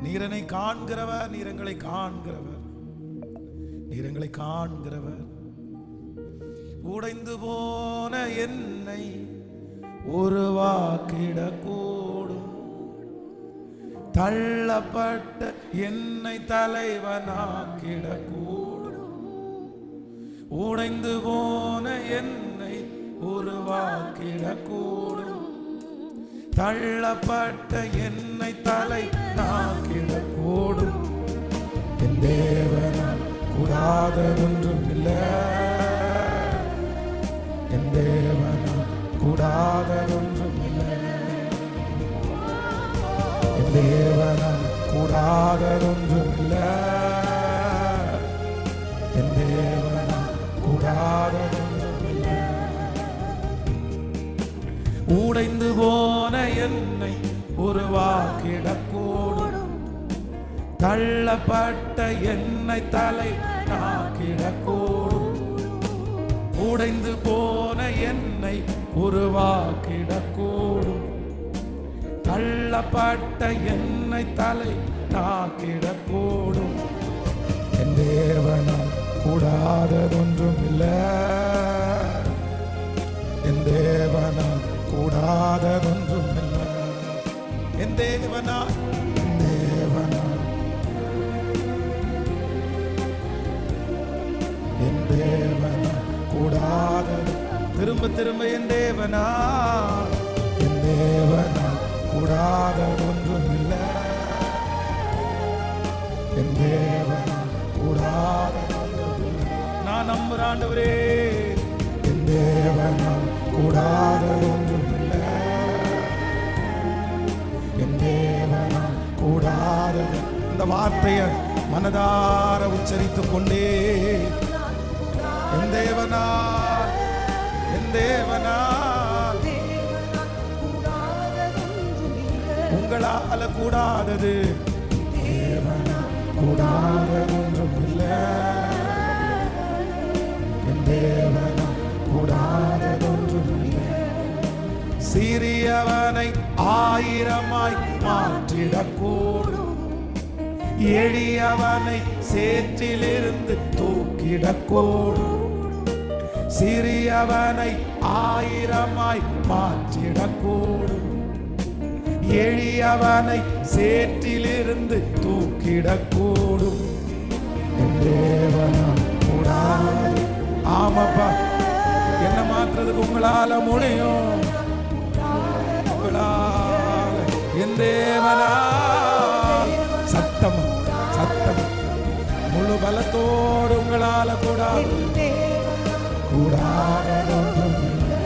நீர் என்னை காண்கிறவர், நீர் எங்களை காண்கிறவர், நீர் எங்களை காண்கிறவர். உடைந்து போன என்னை உருவாக்கிடக்கூடும், தள்ளப்பட்ட என்னை தலைவனாக்கிடக்கூடும். உடைந்து போன என்னை உருவாக்கிடக்கூடும், தள்ளப்பட்ட என்னை தலைவனாக்கிடக்கூடும். என் தேவனால் கூடாததொன்றும் இல்லை, என் தேவனால் கூடாததொன்றும் இல்லை, என் தேவனால் கூடாததொன்றும் இல்லை, என் தேவனால் கூடாததொன்றும் இல்லை. உடைந்து போன என்னை உருவாக்கிடக்கூடும், தள்ளப்பட்ட என்னை தலைவனாக்கிடக்கூடும். உடைந்து போன என்னை உருவாக்கிடக்கூடும், தள்ளப்பட்ட என்னை தலைவனாக்கிடக்கூடும். என் தேவனால் கூடாததொன்றும் இல்லை, என் தேவனால் கூடாததொன்றும் இல்லை, என் தேவனால், என் தேவனால், என் தேவனால் கூடாதது. திரும்ப திரும்ப என் தேவனால், என் தேவனால் கூடாததொன்றும் இல்லை, என் தேவனால் கூடாததொன்றும் இல்லை. நான் நம்புறேன் ஆண்டவரே, என் தேவனால் கூடாததொன்றும் இல்லை, என் தேவனால் கூடாதது. இந்த வார்த்தையை மனதார உச்சரித்துக் கொண்டே, என் தேவனால், என் தேவனால் உங்களால கூடாதது, தேவனால் கூடாததொன்றும் இல்லை, என் தேவனால் கூடாததொன்றும் இல்லை. சிறியவனை ஆயிரமாய் மாற்றிடக்கூடும், எளியவனை சேற்றிலிருந்து தூக்கிடக்கூடும். சிறியவனை ஆயிரமாய் மாற்றிடக்கூடும், எளியவனை சேற்றிலிருந்து தூக்கிடக்கூடும். என் தேவனால் கூடாது. ஆமாப்பா, என்ன மாற்றுறதுக்கு உங்களால முடியும், உங்களால. என் தேவனால் சத்தம் சத்தம் முழு பலத்தோடு உங்களால கூடாது, கூடாததொன்றும் இல்லை.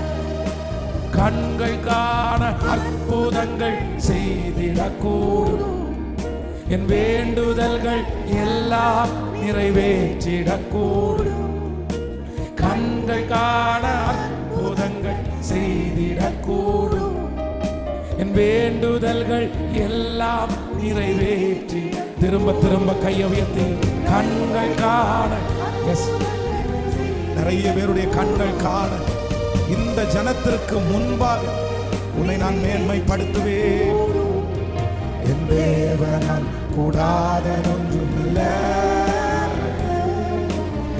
கண்கள் காண அற்புதங்கள் செய்திடக்கூடும், என் வேண்டுதல்கள் எல்லாம் நிறைவேற்றிடக்கூடும். கண்கள் காண அற்புதங்கள் செய்திடக்கூடும், என் வேண்டுதல்கள் எல்லாம் நிறைவேற்றி. திரும்ப திரும்ப கையை உயர்த்தி கண்கள் காண. எஸ், நிறைய பேருடைய கண்கள் காண. இந்த ஜனத்திற்கு முன்பாக உன்னை நான் மேன்மைப்படுத்துவேன். என் தேவனால் கூடாததொன்றும் இல்லை,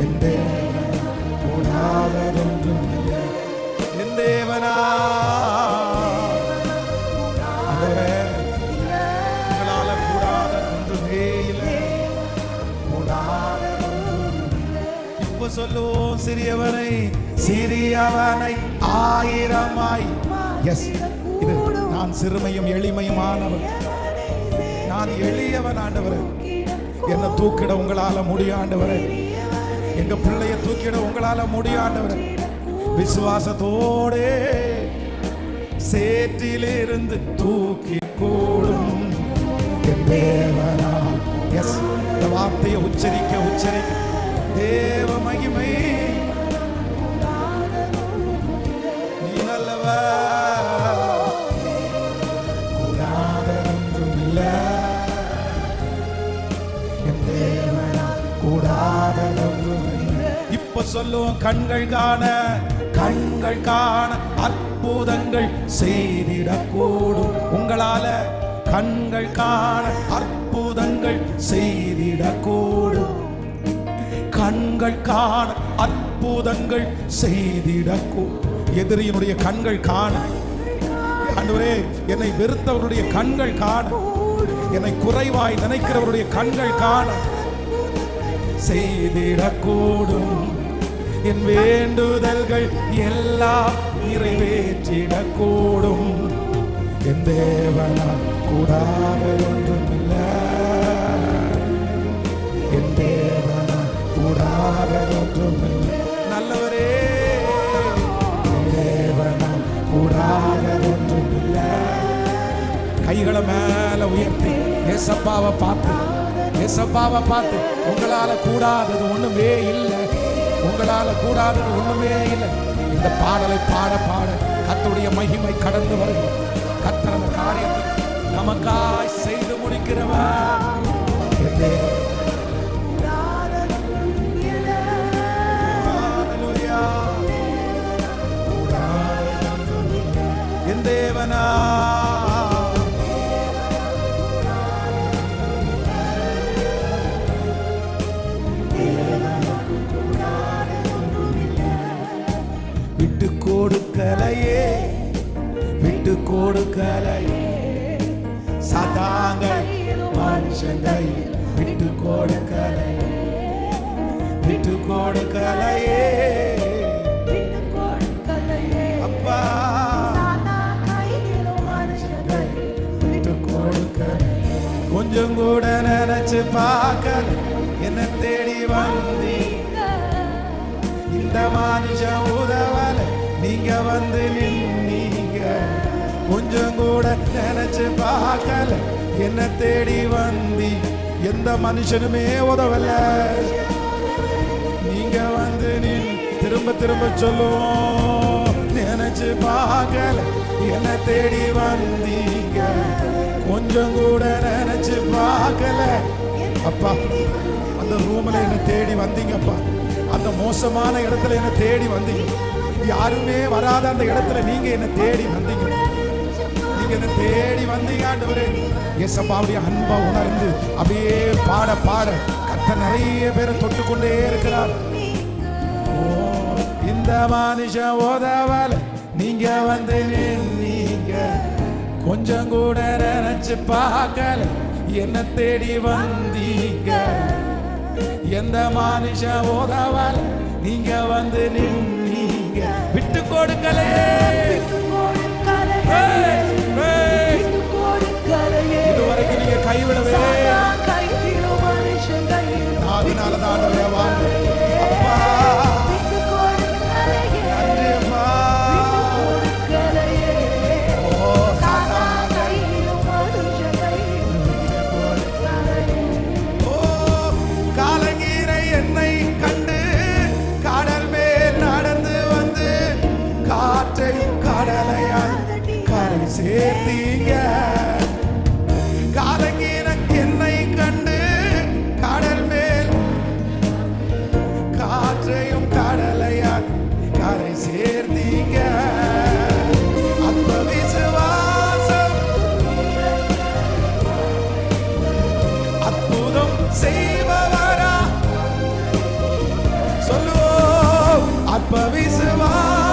என் தேவனால் கூடாததொன்றும் இல்லை, என் தேவனால். ஆண்டவரே, உங்களால கூடாததொன்றுமே இல்லை, இப்ப சொல்லுவோம். சிறியவனை, சிறியவனை ஆயிரமாய். எஸ், இது நான் சிறுமையும் எளிமையுமானவர், நான் எளியவன் ஆண்டவரே. என்னை தூக்கிட உங்களால முடியும் ஆண்டவரே, எங்க பிள்ளைய தூக்கிட உங்களால முடியும் ஆண்டவரே. விசுவாசத்தோடே சேற்றிலிருந்து தூக்கி கூடும் என் தேவனால். எஸ், இந்த வார்த்தையை உச்சரிக்க உச்சரிக்க தேவ மகிமை. நீ நல்லவர், கூடாததொன்றும் இல்லை, என் தேவனால் கூடாததொன்றும் இல்லை. இப்ப சொல்லுவோம். கண்கள் காண, கண்கள் காண அற்புதங்கள் செய்திடக்கூடும். உங்களால கண்கள் காண அற்புதங்கள் செய்திடக்கூடும். கண்கள் காண அற்புதங்கள் செய்திடக்கூடும். எதிரியினுடைய கண்கள் காண, ஆண்டவரே என்னை வெறுத்தவருடைய கண்கள் காண, என்னை குறைவாய் நினைக்கிறவருடைய கண்கள் காண செய்திடக்கூடும். என் வேண்டுதல்கள் எல்லாம் நிறைவேற்றிடக்கூடும். என் தேவனால் கூடாத ஒன்றுமில்லை. என் தேவனால் கூடாத ஒன்றுமில்லை. நல்லவரே, என் தேவனால் கூடாத ஒன்றுமில்லை. கைகளை மேல உயர்த்தி ஏசப்பாவை பார்த்து, ஏசப்பாவை பார்த்து, உங்களால கூடாதது ஒண்ணுமே இல்லை, உங்களால கூடாதது ஒண்ணுமே இல்லை. இந்த பாடலை பாட பாட கர்த்தருடைய மகிமை கடந்து வருகிறது. கர்த்தர் அந்த காரியத்தை நமக்காய் செய்து முடிக்கிறவர். என் தேவனா விட்டு கொடுக்கலையே, விட்டு கொடுக்கலையே. சதாங்கள் மனுஷங்கள் விட்டு கொடுக்கலையே, விட்டு கொடுக்கலையே. அப்பா விட்டு கொடுக்கலை. கொஞ்சம் கூட நினைச்சு பார்க்கல, என்ன தேடி வந்தீங்க. இந்த மனுஷன் உதவல, நீங்க வந்து நின்னீங்க. கொஞ்சம் கூட நினைச்சு பார்க்கல, என்ன தேடி வந்தி. எந்த மனுஷனுமே உதவல, நீங்க வந்து நின். திரும்ப திரும்ப சொல்லுவோம், நினைச்சு பார்க்கல, என்ன தேடி வந்தீங்க. கொஞ்சம் கூட நினைச்சு பார்க்கல. அப்பா அந்த ரூம்ல என்ன தேடி வந்தீங்கப்பா. அந்த மோசமான இடத்துல என்ன தேடி வந்தீங்க. யாருமே வராத அந்த இடத்துல நீங்க என்ன தேடி வந்தீங்க. நீங்க என்ன தேடி வந்தீங்க ஆண்டவரே. இயேசுவுடைய அன்பை உணர்ந்து அப்படியே பாட பாட கர்த்தர் நிறைய பேரை தொட்டுக்கொண்டே இருக்கிறார். இந்த மனுஷன் உதவல, நீங்க வந்து நின்னீங்க. கொஞ்சம் கூட நினைச்சு பார்க்கல, என்ன தேடி வந்தீங்க. எந்த மனுஷன் உதவல, நீங்க வந்து நின்னீங்க. விட்டு கொடுக்கலே, இதுவரைக்கும் நீங்க கைவிடவே. அதனாலதான் அப்பா சேர்த்தீங்க. காலங்கீர என்னை கண்டு கடல் மேல் காற்றையும் கடலையால் கரை சேர்த்தீங்க. அற்ப விசுவாசம் அற்புதம் செய்பவரா சொல்லுவோம். அற்ப விசுவாசம்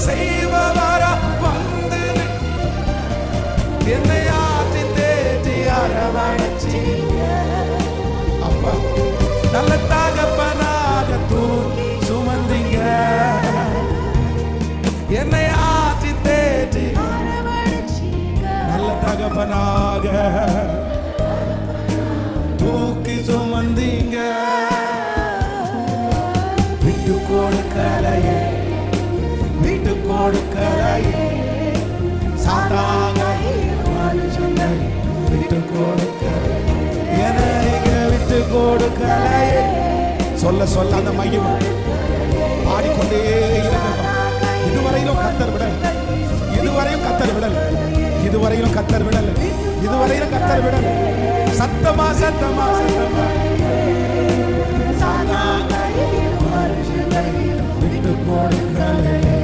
செய்வவரா வந்து என்னை ஆற்றி தேற்றி அரவணைச்சீங்க. அப்பா நல்ல தகப்பனாக தூக்கி சுமந்தீங்க. என்னை ஆற்றி தேற்றி நல்ல தகப்பனாக தூக்கி சுமந்தீங்க. விட்டு கொடுக்கலையே, விட்டு கொடுக்கலையே. சாத்தாங்க மனுஷனை விட்டு கொடுக்கலை, எனக்கு விட்டு கொடுக்கலையே. சொல்ல சொல்ல அந்த மகிமை பாடிக்கொண்டே இருக்க. இதுவரையிலும் கத்தர் விடல், இதுவரையும் கத்தர் விடல், இதுவரையிலும் கத்தர் விடல், இதுவரையிலும் கத்தர் விடல். சத்தமா சத்தமா சத்தமா சாத்தாங்க மனுஷனை விட்டு கொடுக்கலையே.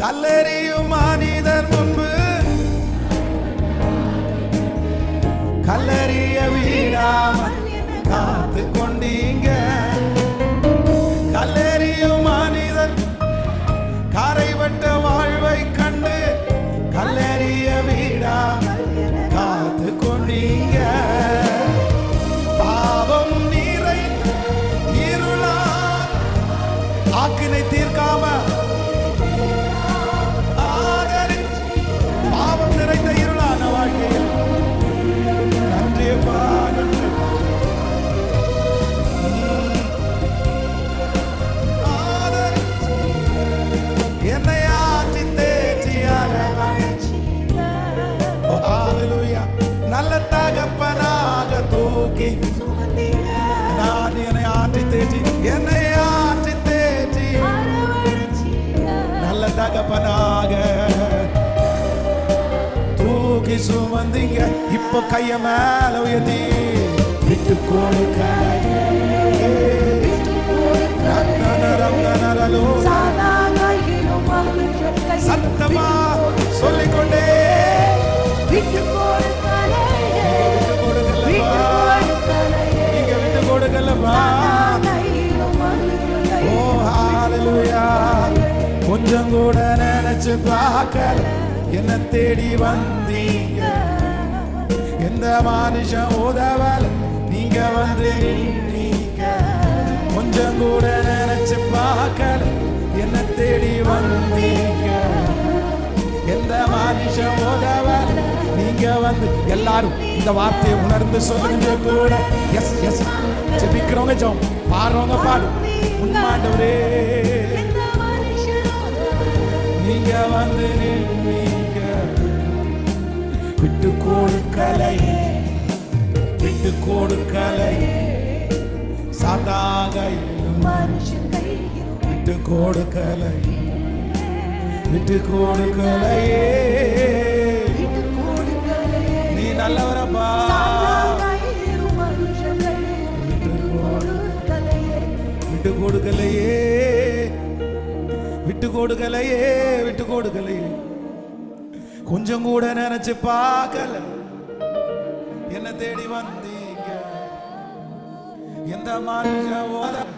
கல்லெறியும் மனிதர் முன்பு கல்லறிய விடாமல் காத்து கொண்டீங்க. கல்லெறியும் மனிதர் கரைவட்ட வாழ்வை கண்டு கல்லறிய விடாமல் காத்து கொண்டீங்க. பாவம் நீரை இருளா ஆக்கினை தீர்க்காம பாவம் நிறைந்த இருளான வாழ்க்கையில் என்னை ஆற்றி நல்ல தகப்பனாக தூக்கி என்னை ஆற்றி தேற்றி என்னை ஆற்றி தேற்றி நல்ல தகப்பனாக தூக்கி சுமந்தீங்க. இப்போ கைய மேல உயர்த்தி விட்டு கொடுக்க சத்தமா சொல்லிக்கொண்டே விட்டு கொடுக்கலமா. ஓ ஹல்லேலூயா. கொஞ்சம் கூட நினைச்சு பார்க்கல என்ன தேடி வந்தீங்க. எந்த மனுஷன் உதவல நீங்க வந்து நின்னீங்க. கொஞ்சம் கூட நினைச்சு பார்க்கல என்ன தேடி வந்தீங்க. எந்த மனுஷன் உதவல நீங்க வந்து. எல்லாரும் இந்த வார்த்தையை உணர்ந்து சொல்லுங்க கூட. எஸ் எஸ் ஜெபிக்கிறவங்க ஜெபம், பாடுறவங்க பாடு. உண்மாண்டவரே நீங்க வந்து நின்னீங்க. விட்டு கொடுக்கலை விட்டு கொடுக்கலை சாதாக விட்டு கொடுக்கலை விட்டு கொடுக்கலையே. நீ நல்லவரப்பா. விட்டு கொடுக்கலையே விட்டு கொடுக்கலையே விட்டு கொடுக்கலையே. கொஞ்சம் கூட நினைச்சு பார்க்கல என்ன தேடி வந்தீங்க. எந்த மனுஷன்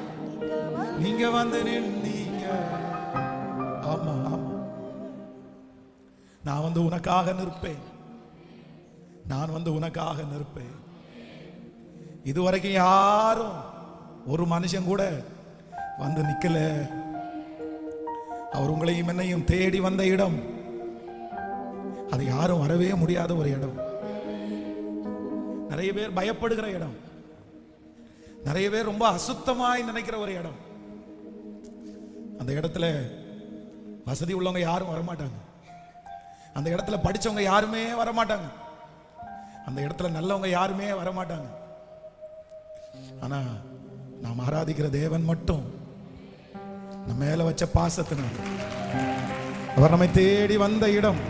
நீங்க வந்து நின்னீங்க. ஆமா ஆமா. நான் வந்து உனக்காக நிற்பேன். நான் வந்து உனக்காக நிற்பேன். இதுவரைக்கும் யாரும் ஒரு மனுஷன் கூட வந்து நிக்கல. அவர் உங்களையும் என்னையும் தேடி வந்த இடம் அது யாரும் வரவே முடியாத ஒரு இடம். நிறைய பேர் பயப்படுகிற இடம். நிறைய பேர் ரொம்ப அசுத்தமாய் நினைக்கிற ஒரு இடம். அந்த இடத்துல வசதி உள்ளவங்க யாரும் வரமாட்டாங்க. அந்த இடத்துல படிச்சவங்க யாருமே வரமாட்டாங்க. அந்த இடத்துல நல்லவங்க யாருமே வரமாட்டாங்க. ஆனா நாம் ஆராதிக்கிற தேவன் மட்டும் நம்ம மேல வச்ச பாசத்தினால் அவர் நம்மை தேடி வந்த இடம்.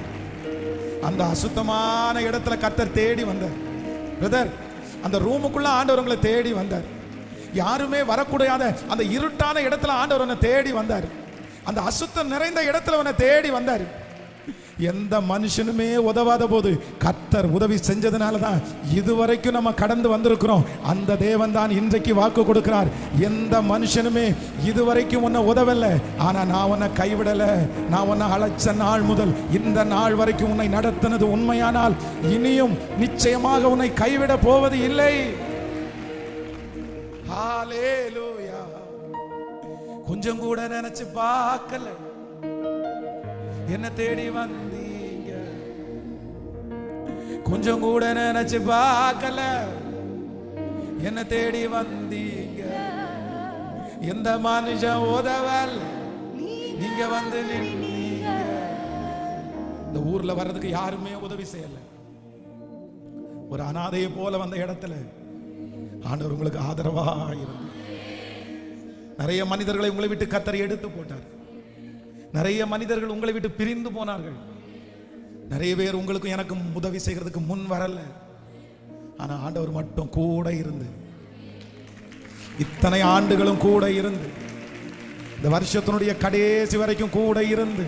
அந்த அசுத்தமான இடத்துல கர்த்தர் தேடி வந்தார். பிரதர், அந்த ரூமுக்குள்ள ஆண்டவர் உங்களை தேடி வந்தார். யாருமே வரக்கூடாத அந்த இருட்டான இடத்துல ஆண்டவர் உன்னை தேடி வந்தார். அந்த அசுத்தம் நிறைந்த இடத்துல உன்னை தேடி வந்தார். எந்த மனுஷனுமே உதவாத போது கர்த்தர் உதவி செஞ்சதுனால தான் இதுவரைக்கும் நம்ம கடந்து வந்திருக்கிறோம். அந்த தேவன் தான் இன்றைக்கு வாக்கு கொடுக்கிறார். எந்த மனுஷனுமே இதுவரைக்கும் உன்னை உதவல, ஆனா நான் உன்னை கைவிடல. நான் உன்னை அழைச்ச நாள் முதல் இந்த நாள் வரைக்கும் உன்னை நடத்தினது உண்மையானால் இனியும் நிச்சயமாக உன்னை கைவிட போவது இல்லை. ஹல்லேலூயா. கொஞ்சம் கூட நினைச்சு பார்க்கல என்ன தேடி வந்தீங்க. கொஞ்சம் கூட நினைச்சு பார்க்கல என்ன தேடி வந்தீங்க. எந்த மனுஷன் உதவல் நீங்க வந்து நின்னீங்க. இந்த ஊர்ல வர்றதுக்கு யாருமே உதவி செய்யல. ஒரு அனாதையை போல வந்த இடத்துல ஆண்டவர் உங்களுக்கு ஆதரவா இருந்து நிறைய மனிதர்களை உங்களை விட்டு கர்த்தர் எடுத்து போட்டார். நிறைய மனிதர்கள் உங்களை விட்டு பிரிந்து போனார்கள். நிறைய பேர் உங்களுக்கு எனக்கும் உதவி செய்கிறதுக்கு முன் வரல. ஆனா ஆண்டவர் மட்டும் கூட இருந்து இத்தனை ஆண்டுகளும் கூட இருந்து இந்த வருஷத்தினுடைய கடைசி வரைக்கும் கூட இருந்து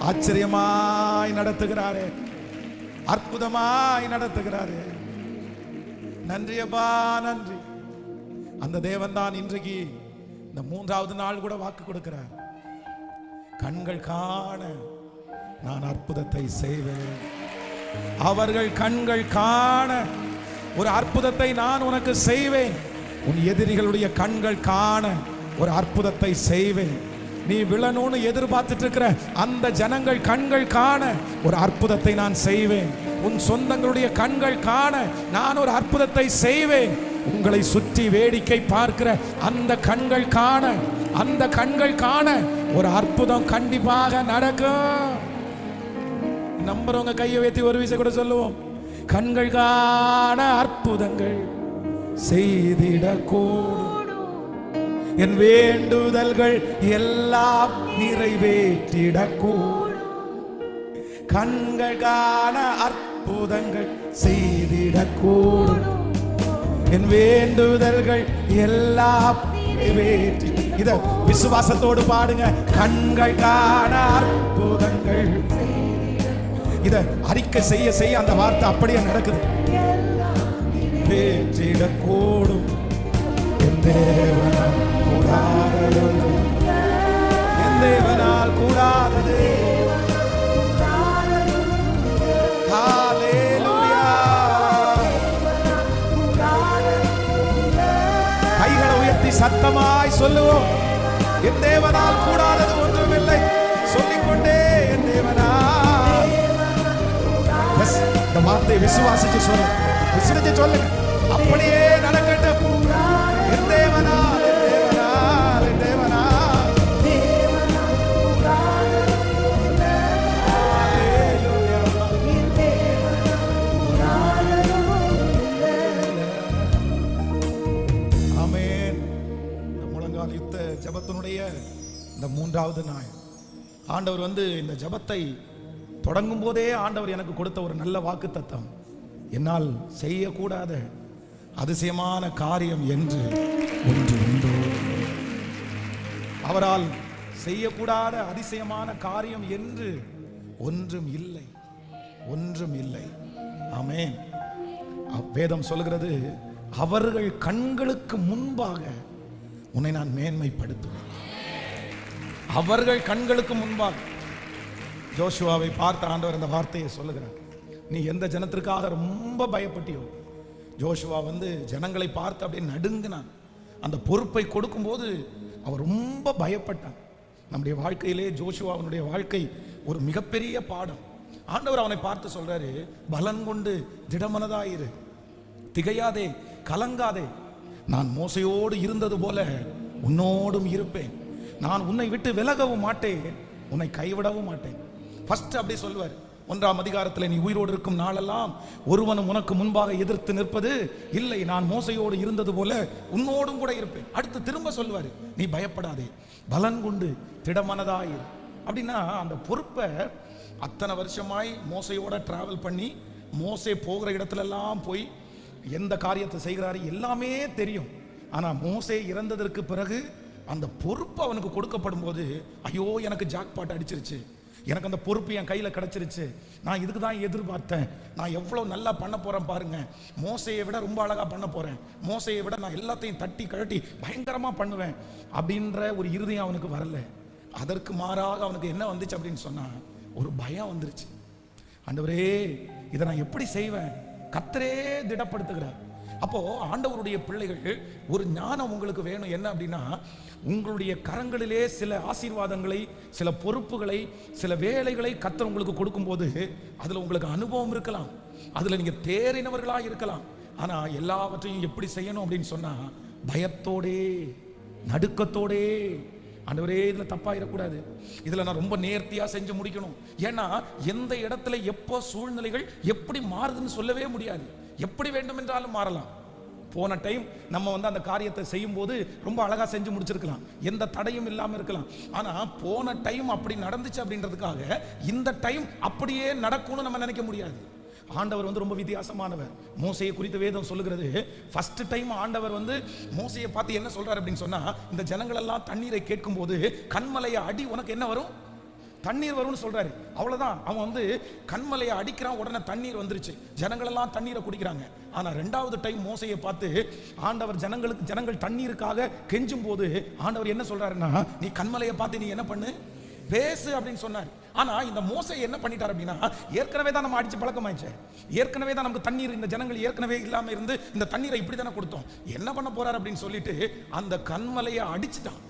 ஆச்சரியமாய் நடத்துகிறாரே, அற்புதமாய் நடத்துகிறாரே. நன்றி அப்பா, நன்றி. அந்த தேவன் தான் இன்றைக்கு இந்த 3வது நாள் கூட வாக்கு கொடுக்கிறார். கண்கள் காண நான் அற்புதத்தை செய்வேன். அவர்கள் கண்கள் காண ஒரு அற்புதத்தை நான் உனக்கு செய்வேன். உன் எதிரிகளுடைய கண்கள் காண ஒரு அற்புதத்தை செய்வேன். நீ விழணும்னு எதிர்பார்த்துட்டு இருக்கிற அந்த ஜனங்கள் கண்கள் காண ஒரு அற்புதத்தை நான் செய்வேன். உன் சொந்தங்களுடைய கண்கள் காண நான் ஒரு அற்புதத்தை செய்வேன். உங்களை சுற்றி வேடிக்கை பார்க்கிற அந்த கண்கள் காண, அந்த கண்கள் காண ஒரு அற்புதம் கண்டிப்பாக நடக்கும். நம்புறவங்க கையை வைத்து ஒரு விஷயம் கூட சொல்லுவோம். கண்கள் காண அற்புதங்கள் செய்திடக்கூடும், என் வேண்டுதல்கள் எல்லாம் நிறைவேற்றிடக்கூடும். கண்கள் காண அற்புதங்கள் செய்திடக்கூடும், என் வேண்டுதல்கள் எல்லாம் நிறைவேற்றி. இத விசுவாசத்தோடு பாடுங்க. கண்கள் காண அற்புதங்கள். இத அறிக்கை செய்ய செய்ய அந்த வார்த்தை அப்படியே நடக்குது. வேற்றிடக்கூடும், என் தேவனால் கூடாதது, என் தேவனால் கூடாதது. ஹல்லேலூயா. கைகளை உயர்த்தி சத்தமாய் சொல்லுவோம். என் தேவனால் கூடாதது ஒன்றுமில்லை. சொல்லிக்கொண்டே என் தேவனால். இந்த வார்த்தை விசுவாசிச்சு சொல்லுங்க, விசுவாசிச்சு சொல்லுங்க. அப்படியே நடக்கட்டும். என் தேவனால், என் தேவனால், என் தேவனால். ஆமென். இந்த முழங்கால் யுத்த ஜெபத்தினுடைய இந்த 3வது நாள் ஆண்டவர் இந்த ஜெபத்தை தொடங்கும் போதே ஆண்டவர் எனக்கு கொடுத்த ஒரு நல்ல வாக்குத்தத்தம், என்னால் செய்யக்கூடாத அதிசயமான காரியம் என்று ஒன்று உண்டு. அவரால் செய்யக்கூடாத அதிசயமான காரியம் என்று ஒன்றும் இல்லை, ஒன்றும் இல்லை. ஆமென். வேதம் சொல்கிறது, அவர்கள் கண்களுக்கு முன்பாக உன்னை நான் மேன்மைப்படுத்துவேன். அவர்கள் கண்களுக்கு முன்பாக. ஜோஷுவாவை பார்த்த ஆண்டவர் அந்த வார்த்தையை சொல்லுகிறார். நீ எந்த ஜனத்திற்காக ரொம்ப பயப்பட்டியோ, ஜோஷுவா ஜனங்களை பார்த்து அப்படியே நடுங்கினான். அந்த பொறுப்பை கொடுக்கும்போது அவர் ரொம்ப பயப்பட்டான். நம்முடைய வாழ்க்கையிலே ஜோஷுவாவினுடைய வாழ்க்கை ஒரு மிகப்பெரிய பாடம். ஆண்டவர் அவனை பார்த்து சொல்றாரு, பலன் கொண்டு திடமனதாயிரு, திகையாதே, கலங்காதே. நான் மோசையோடு இருந்தது போல உன்னோடும் இருப்பேன். நான் உன்னை விட்டு விலகவும் மாட்டேன், உன்னை கைவிடவும் மாட்டேன். ஃபர்ஸ்ட் அப்படி சொல்வார். 1ஆம் அதிகாரத்தில், நீ உயிரோடு இருக்கும் நாளெல்லாம் ஒருவனும் உனக்கு முன்பாக எதிர்த்து நிற்பது இல்லை, நான் மோசையோடு இருந்தது போல உன்னோடும் கூட இருப்பேன். அடுத்து திரும்ப சொல்வார், நீ பயப்படாதே, பலன் கொண்டு திடமனதாயிரு. அப்படின்னா அந்த பொறுப்பை அத்தனை வருஷமாய் மோசையோட டிராவல் பண்ணி, மோசே போகிற இடத்துல எல்லாம் போய் எந்த காரியத்தை செய்கிறாரு எல்லாமே தெரியும். ஆனா மோசே இறந்ததற்கு பிறகு அந்த பொறுப்பு அவனுக்கு கொடுக்கப்படும் போது, ஐயோ எனக்கு ஜாக்பாட் அடிச்சிருச்சு, எனக்கு அந்த பொறுப்பு என் கையில் கிடைச்சிருச்சு, நான் இதுக்கு தான் எதிர்பார்த்தேன், நான் எவ்வளோ நல்லா பண்ண போகிறேன் பாருங்க, மோசையை விட ரொம்ப அழகாக பண்ண போகிறேன், மோசையை விட நான் எல்லாத்தையும் தட்டி கழட்டி பயங்கரமாக பண்ணுவேன் அப்படின்ற ஒரு இருதயம் அவனுக்கு வரல. அதற்கு மாறாக அவனுக்கு என்ன வந்துச்சு அப்படின்னு சொன்னால், ஒரு பயம் வந்துருச்சு. ஆண்டவரே இதை நான் எப்படி செய்வேன்? கர்த்தரே திடப்படுத்துகிறார். அப்போ ஆண்டவருடைய பிள்ளைகள், ஒரு ஞானம் உங்களுக்கு வேணும். என்ன அப்படின்னா, உங்களுடைய கரங்களிலே சில ஆசீர்வாதங்களை, சில பொறுப்புகளை, சில வேலைகளை கர்த்தர் உங்களுக்கு கொடுக்கும்போது அதுல உங்களுக்கு அனுபவம் இருக்கலாம், அதுல நீங்க தேறினவர்களாக இருக்கலாம். ஆனா எல்லாவற்றையும் எப்படி செய்யணும் அப்படின்னு சொன்னா, பயத்தோடே நடுக்கத்தோடே, ஆண்டவரே இதுல தப்பாயிடக்கூடாது, இதுல நான் ரொம்ப நேர்த்தியா செஞ்சு முடிக்கணும். ஏன்னா எந்த இடத்துல எப்போ சூழ்நிலைகள் எப்படி மாறுதுன்னு சொல்லவே முடியாது. எப்படி வேண்டும் என்றாலும் மாறலாம். போன டைம் நம்ம அந்த காரியத்தை செய்யும் போது ரொம்ப அழகா செஞ்சு முடிச்சிருக்கலாம், எந்த தடையும் இல்லாம இருக்கலாம். ஆனா போன டைம் அப்படி நடந்துச்சு அப்படின்றதுக்காக இந்த டைம் அப்படியே நடக்கும்னு நம்ம நினைக்க முடியாது. ஆண்டவர் ரொம்ப வித்தியாசமானவர். மோசையை குறித்து வேதம் சொல்லுகிறது, ஃபர்ஸ்ட் டைம் ஆண்டவர் மோசையை பார்த்து என்ன சொல்றாரு அப்படின்னு சொன்னா, இந்த ஜனங்கள் எல்லாம் தண்ணீரை கேட்கும் போது கண்மலையை அடி, உனக்கு என்ன வரும்? தண்ணீர் வரும்னு சொல்றாரு. அவ்வளவுதான். அவன் வந்து கண்மலையை அடிக்கிறான், உடனே தண்ணீர் வந்துருச்சு, ஜனங்கள் எல்லாம் தண்ணீரை குடிக்கிறாங்க. ஆனா ரெண்டாவது டைம் மோசையை பார்த்து ஆண்டவர் ஜனங்கள் தண்ணீருக்காக கெஞ்சும் போது ஆண்டவர் என்ன சொல்றாருன்னா, நீ கண்மலையை பார்த்து நீ என்ன பண்ணு, பேசு அப்படின்னு சொன்னார். ஆனா இந்த மோசை என்ன பண்ணிட்டார் அப்படின்னா, ஏற்கனவே தான் நம்ம அடிச்சு பழக்கமாயிடுச்சு, ஏற்கனவே தான் நமக்கு தண்ணீர், இந்த ஜனங்கள் ஏற்கனவே இல்லாம இருந்து இந்த தண்ணீரை இப்படி தானே கொடுத்தோம், என்ன பண்ண போறாரு அப்படின்னு சொல்லிட்டு அந்த கண்மலையை அடிச்சுட்டான்.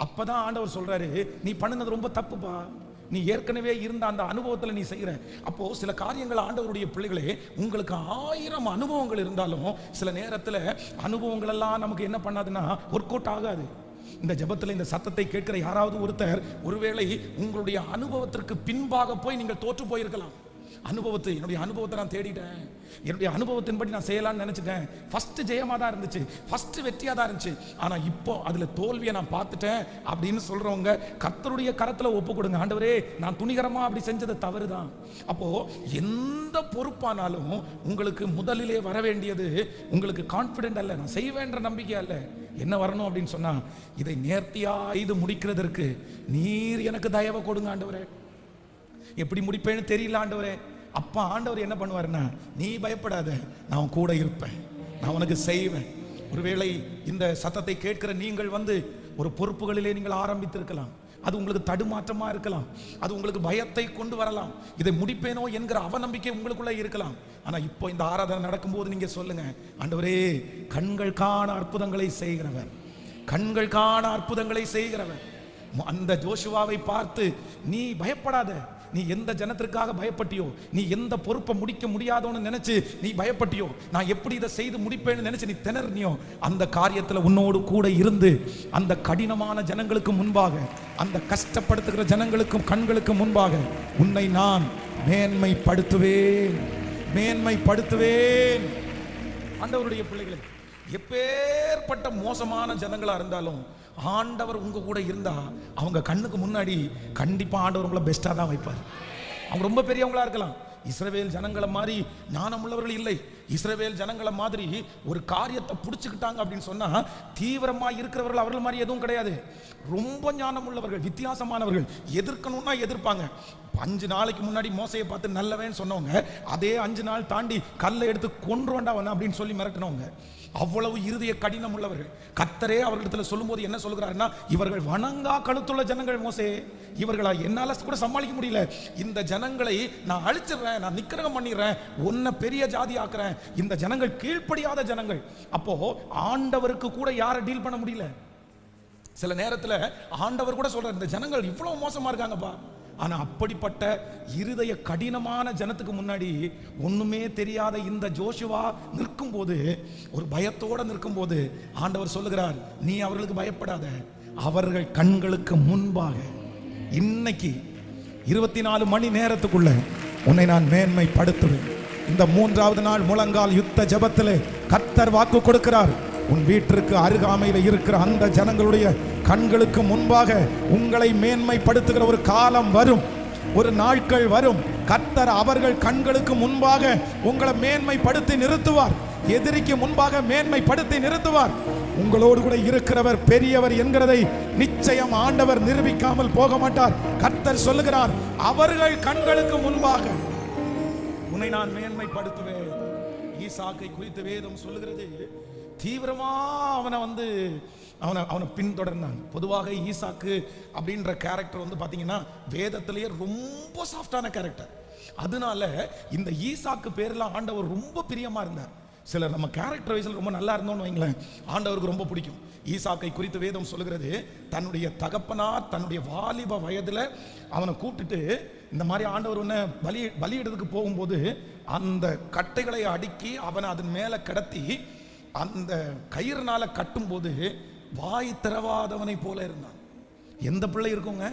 அப்பதான் ஆண்டவர் சொல்றாரு, நீ பண்ணுனது ரொம்ப தப்புப்பா, நீ ஏற்கனவே இருந்த அந்த அனுபவத்தில் நீ செய்கிற. அப்போ சில காரியங்கள் ஆண்டவருடைய பிள்ளைகளே, உங்களுக்கு 1000 அனுபவங்கள் இருந்தாலும் சில நேரத்தில் அனுபவங்கள் எல்லாம் நமக்கு என்ன பண்ணாதுன்னா ஒர்க் அவுட் ஆகாது. இந்த ஜெபத்தில் இந்த சத்தத்தை கேட்கிற யாராவது ஒருத்தர் ஒருவேளை உங்களுடைய அனுபவத்திற்கு பின்பாக போய் நீங்கள் தோற்று போயிருக்கலாம். என்னுடைய அனுபவத்தை நான் தேடிட்டேன், என்னுடைய அனுபவத்தின்படி நான் செய்யலாம்னு நினைச்சிட்டேன், ஃபர்ஸ்ட் ஜெயமா தான் இருந்துச்சு, ஃபர்ஸ்ட் வெற்றியா தான் இருந்துச்சு, ஆனா இப்போ அதுல தோல்வியை நான் பார்த்துட்டேன் அப்படின்னு சொல்றவங்க கர்த்தருடைய கரத்துல ஒப்பு கொடுங்க. ஆண்டவரே, நான் துணிகரமா அப்படி செஞ்சது தவறுதான். அப்போ எந்த பொறுப்பானாலும் உங்களுக்கு முதலிலே வர வேண்டியது உங்களுக்கு கான்பிடென்ட் அல்ல, நான் செய்வேன்ற நம்பிக்கை அல்ல. என்ன வரணும் அப்படின்னு சொன்னா, இதை நேர்த்தியா இது முடிக்கிறதற்கு நீர் எனக்கு தயவு கொடுங்க ஆண்டவரே. எப்படி முடிப்பேன்னு தெரியல ஆண்டவரே. அப்பா ஆண்டவர் என்ன பண்ணுவாருன்னா, நீ பயப்படாத, நான் கூட இருப்பேன், நான் உனக்கு செய்வேன். ஒருவேளை இந்த சத்தத்தை கேட்கிற நீங்கள் வந்து ஒரு பொறுப்புகளிலே நீங்கள் ஆரம்பித்திருக்கலாம், அது உங்களுக்கு தடுமாற்றமா இருக்கலாம், அது உங்களுக்கு பயத்தை கொண்டு வரலாம், இதை முடிப்பேனோ என்கிற அவநம்பிக்கை உங்களுக்குள்ள இருக்கலாம். ஆனா இப்போ இந்த ஆராதனை நடக்கும்போது நீங்க சொல்லுங்க, ஆண்டவரே, கண்கள் காண அற்புதங்களை செய்கிறவர், கண்கள் காண அற்புதங்களை செய்கிறவர். அந்த ஜோஷுவாவை பார்த்து நீ பயப்படாத, நீ எந்த ஜனத்திற்காக பயப்பட்டியோ, நீ எந்த பொறுப்பை முடிக்க முடியாதோன்னு நினைச்சு நீ பயப்பட்டியோ, நான் எப்படி இதை செய்து முடிப்பேன்னு நினைச்சு நீ திணறினியோ, அந்த காரியத்துல உன்னோடு கூட இருந்து அந்த கடினமான ஜனங்களுக்கு முன்பாக, அந்த கஷ்டப்படுத்துகிற ஜனங்களுக்கும் கண்களுக்கு முன்பாக உன்னை நான் மேன்மைப்படுத்துவேன், மேன்மைப்படுத்துவேன். ஆண்டவருடைய பிள்ளைகளே, எப்பேற்பட்ட மோசமான ஜனங்களா இருந்தாலும் ஆண்டவர் உங்க கூட இருந்தா அவங்க கண்ணுக்கு முன்னாடி கண்டிப்பா ஆண்டவர் உங்களை பெஸ்டா தான் வைப்பார். அவங்க ரொம்ப பெரியவங்களா இருக்கலாம், இஸ்ரவேல் ஜனங்களை மாதிரி ஞானம் உள்ளவர்கள் இல்லை, இஸ்ரவேல் ஜனங்களை மாதிரி ஒரு காரியத்தை பிடிச்சுக்கிட்டாங்க அப்படின்னு சொன்னா தீவிரமா இருக்கிறவர்கள் அவர்கள் மாதிரி எதுவும் கிடையாது. ரொம்ப ஞானம் உள்ளவர்கள், வித்தியாசமானவர்கள், எதிர்க்கணும்னா எதிர்ப்பாங்க. 5 நாளைக்கு முன்னாடி மோசையை பார்த்து நல்லவேன்னு சொன்னவங்க அதே 5 நாள் தாண்டி கல்லை எடுத்து கொன்றுவண்டா அப்படின்னு சொல்லி மிரட்டினவங்க. அவ்வளவு இருதய கடினம் உள்ளவர்கள். கர்த்தரே அவர்களிடத்தில் சொல்லும்போது என்ன சொல்கிறாருன்னா, இவர்கள் வணங்கா கழுத்துள்ள ஜனங்கள் மோசே, இவர்களா என்னால கூட சமாளிக்க முடியல, இந்த ஜனங்களை நான் அழிச்சிடுறேன், நான் நிக்கிரகம் பண்ணிடுறேன், உன்னை பெரிய ஜாதி ஆக்குறேன், இந்த ஜனங்கள் கீழ்ப்படியாத ஜனங்கள். அப்போ ஆண்டவருக்கு கூட யாரை டீல் பண்ண முடியல. சில நேரத்தில் ஆண்டவர் கூட சொல்றார், இந்த ஜனங்கள் இவ்வளவு மோசமா இருக்காங்கப்பா. ஆனா அப்படிப்பட்ட இருதய கடினமான ஜனத்துக்கு முன்னாடி ஒண்ணுமே தெரியாத இந்த ஜோஷுவா நிற்கும் போது, ஒரு பயத்தோட நிற்கும் போது ஆண்டவர் சொல்லுகிறார், நீ அவர்களுக்கு பயப்படாத, அவர்கள் கண்களுக்கு முன்பாக இன்னைக்கு 24 மணி நேரத்துக்குள்ள உன்னை நான் மேன்மைப்படுத்துவேன். இந்த 3வது நாள் முழங்கால் யுத்த ஜெபத்திலே கர்த்தர் வாக்கு கொடுக்கிறார், உன் வீட்டிற்கு அருகாமையில் இருக்கிற அந்த ஜனங்களுடைய கண்களுக்கு முன்பாக உங்களை மேன்மைப்படுத்துகிற ஒரு காலம் வரும், ஒரு நாட்கள் வரும். கர்த்தர் அவர்கள் கண்களுக்கு முன்பாக உங்களை மேன்மைப்படுத்தி நிறுத்துவார், எதிரிக்கு முன்பாக மேன்மைப்படுத்தி நிறுத்துவார். உங்களோடு கூட இருக்கிறவர் பெரியவர் என்கிறதை நிச்சயம் ஆண்டவர் நிரூபிக்காமல் போக மாட்டார். கர்த்தர் சொல்லுகிறார், அவர்கள் கண்களுக்கு முன்பாக உன்னை நான் மேன்மைப்படுத்துவேன். ஈசாக்கை குறித்து வேதம் சொல்லுகிறது, தீவிரமா அவனை பின்தொடர்ந்தாங்க. பொதுவாக ஈசாக்கு அப்படின்ற கேரக்டர் வந்து பாத்தீங்கன்னா வேதத்திலேயே ரொம்ப சாஃப்டான கேரக்டர். அதனால இந்த ஈசாக்கு பேர்ல ஆண்டவர் ரொம்ப பிரியமா இருந்தார். சிலர் நம்ம கேரக்டர் வைஸ்ல ரொம்ப நல்லா இருந்தோம்னு வைங்களேன், ஆண்டவருக்கு ரொம்ப பிடிக்கும். ஈசாக்கை குறித்து வேதம் சொல்லுகிறது, தன்னுடைய தகப்பனார் தன்னுடைய வாலிப வயதுல அவனை கூப்பிட்டுட்டு இந்த மாதிரி ஆண்டவர் உன்னை பலியிடத்துக்கு போகும்போது அந்த கட்டைகளை அடுக்கி அவனை அதன் மேல கடத்தி அந்த கயிறுனால கட்டும் போது வாய் திறவாதவனை போல இருந்தான். எந்த பிள்ளை இருக்குங்க,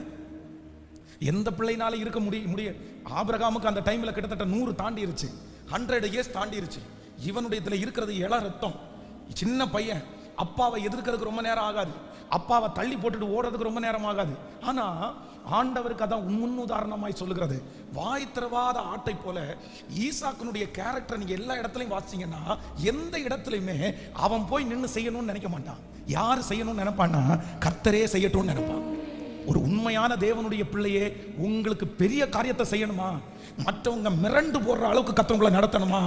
எந்த பிள்ளைனால இருக்க முடிய ஆபிரகாமுக்கு அந்த டைம்ல கிட்டத்தட்ட 100 தாண்டிருச்சு, 100 இயர்ஸ் தாண்டிருச்சு. இவனுடைய இருக்கிறது இள ரத்தம், சின்ன பையன். அப்பாவை எதிர்க்கிறதுக்கு ரொம்ப நேரம் ஆகாது, அப்பாவை தள்ளி போட்டுட்டு ஓடுறதுக்கு ரொம்ப நேரம் ஆகாது. ஆனா ஆண்டவருக்கு அதான் முன்னுதாரணமாய் சொல்லுகிறது. வாய் திறவாத ஆட்டை போல ஈசாக்கினுடைய கேரக்டர் நீங்க எல்லா இடத்துலையும் வாசிங்கன்னா எந்த இடத்துலையுமே அவன் போய் நின்று செய்யணும்னு நினைக்க மாட்டான். யார் செய்யணும்னு நினைப்பான்னா கர்த்தரே செய்யட்டும்னு நினைப்பான். ஒரு உண்மையான தேவனுடைய பிள்ளையே, உங்களுக்கு பெரிய காரியத்தை செய்யணுமா, மற்றவங்க மிரண்டு போடுற அளவுக்கு கர்த்தர் நடத்தணுமா,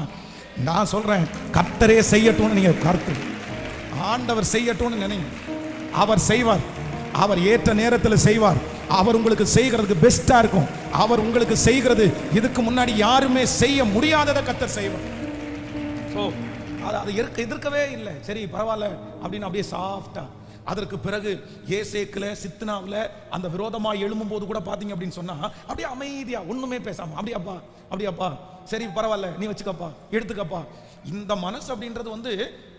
நான் சொல்றேன் கர்த்தரே செய்யட்டும்னு நீங்க கருத்து, ஆண்டவர் செய்யட்டும்னு நினைங்க. அவர் செய்வார், அவர் ஏற்ற நேரத்தில் செய்வார். அவர் உங்களுக்கு செய்கிறதுக்கு பெஸ்டா இருக்கும். அவர் உங்களுக்கு செய்கிறது இதுக்கு முன்னாடி யாருமே செய்ய முடியாததை கர்த்தர் செய்வார். அது எதிர்க்கவே இல்லை. சரி பரவாயில்ல அப்படின்னு அப்படியே சாஃப்டா. அதற்கு பிறகு ஏசேக்கில் சித்னாவில் அந்த விரோதமாக எழும்பும் போது கூட பார்த்தீங்க அப்படின்னு சொன்னா அப்படியே அமைதியா ஒண்ணுமே பேசாம அப்படியாப்பா சரி பரவாயில்ல நீ வச்சுக்கப்பா எடுத்துக்கப்பா. இந்த மனசு அப்படின்றது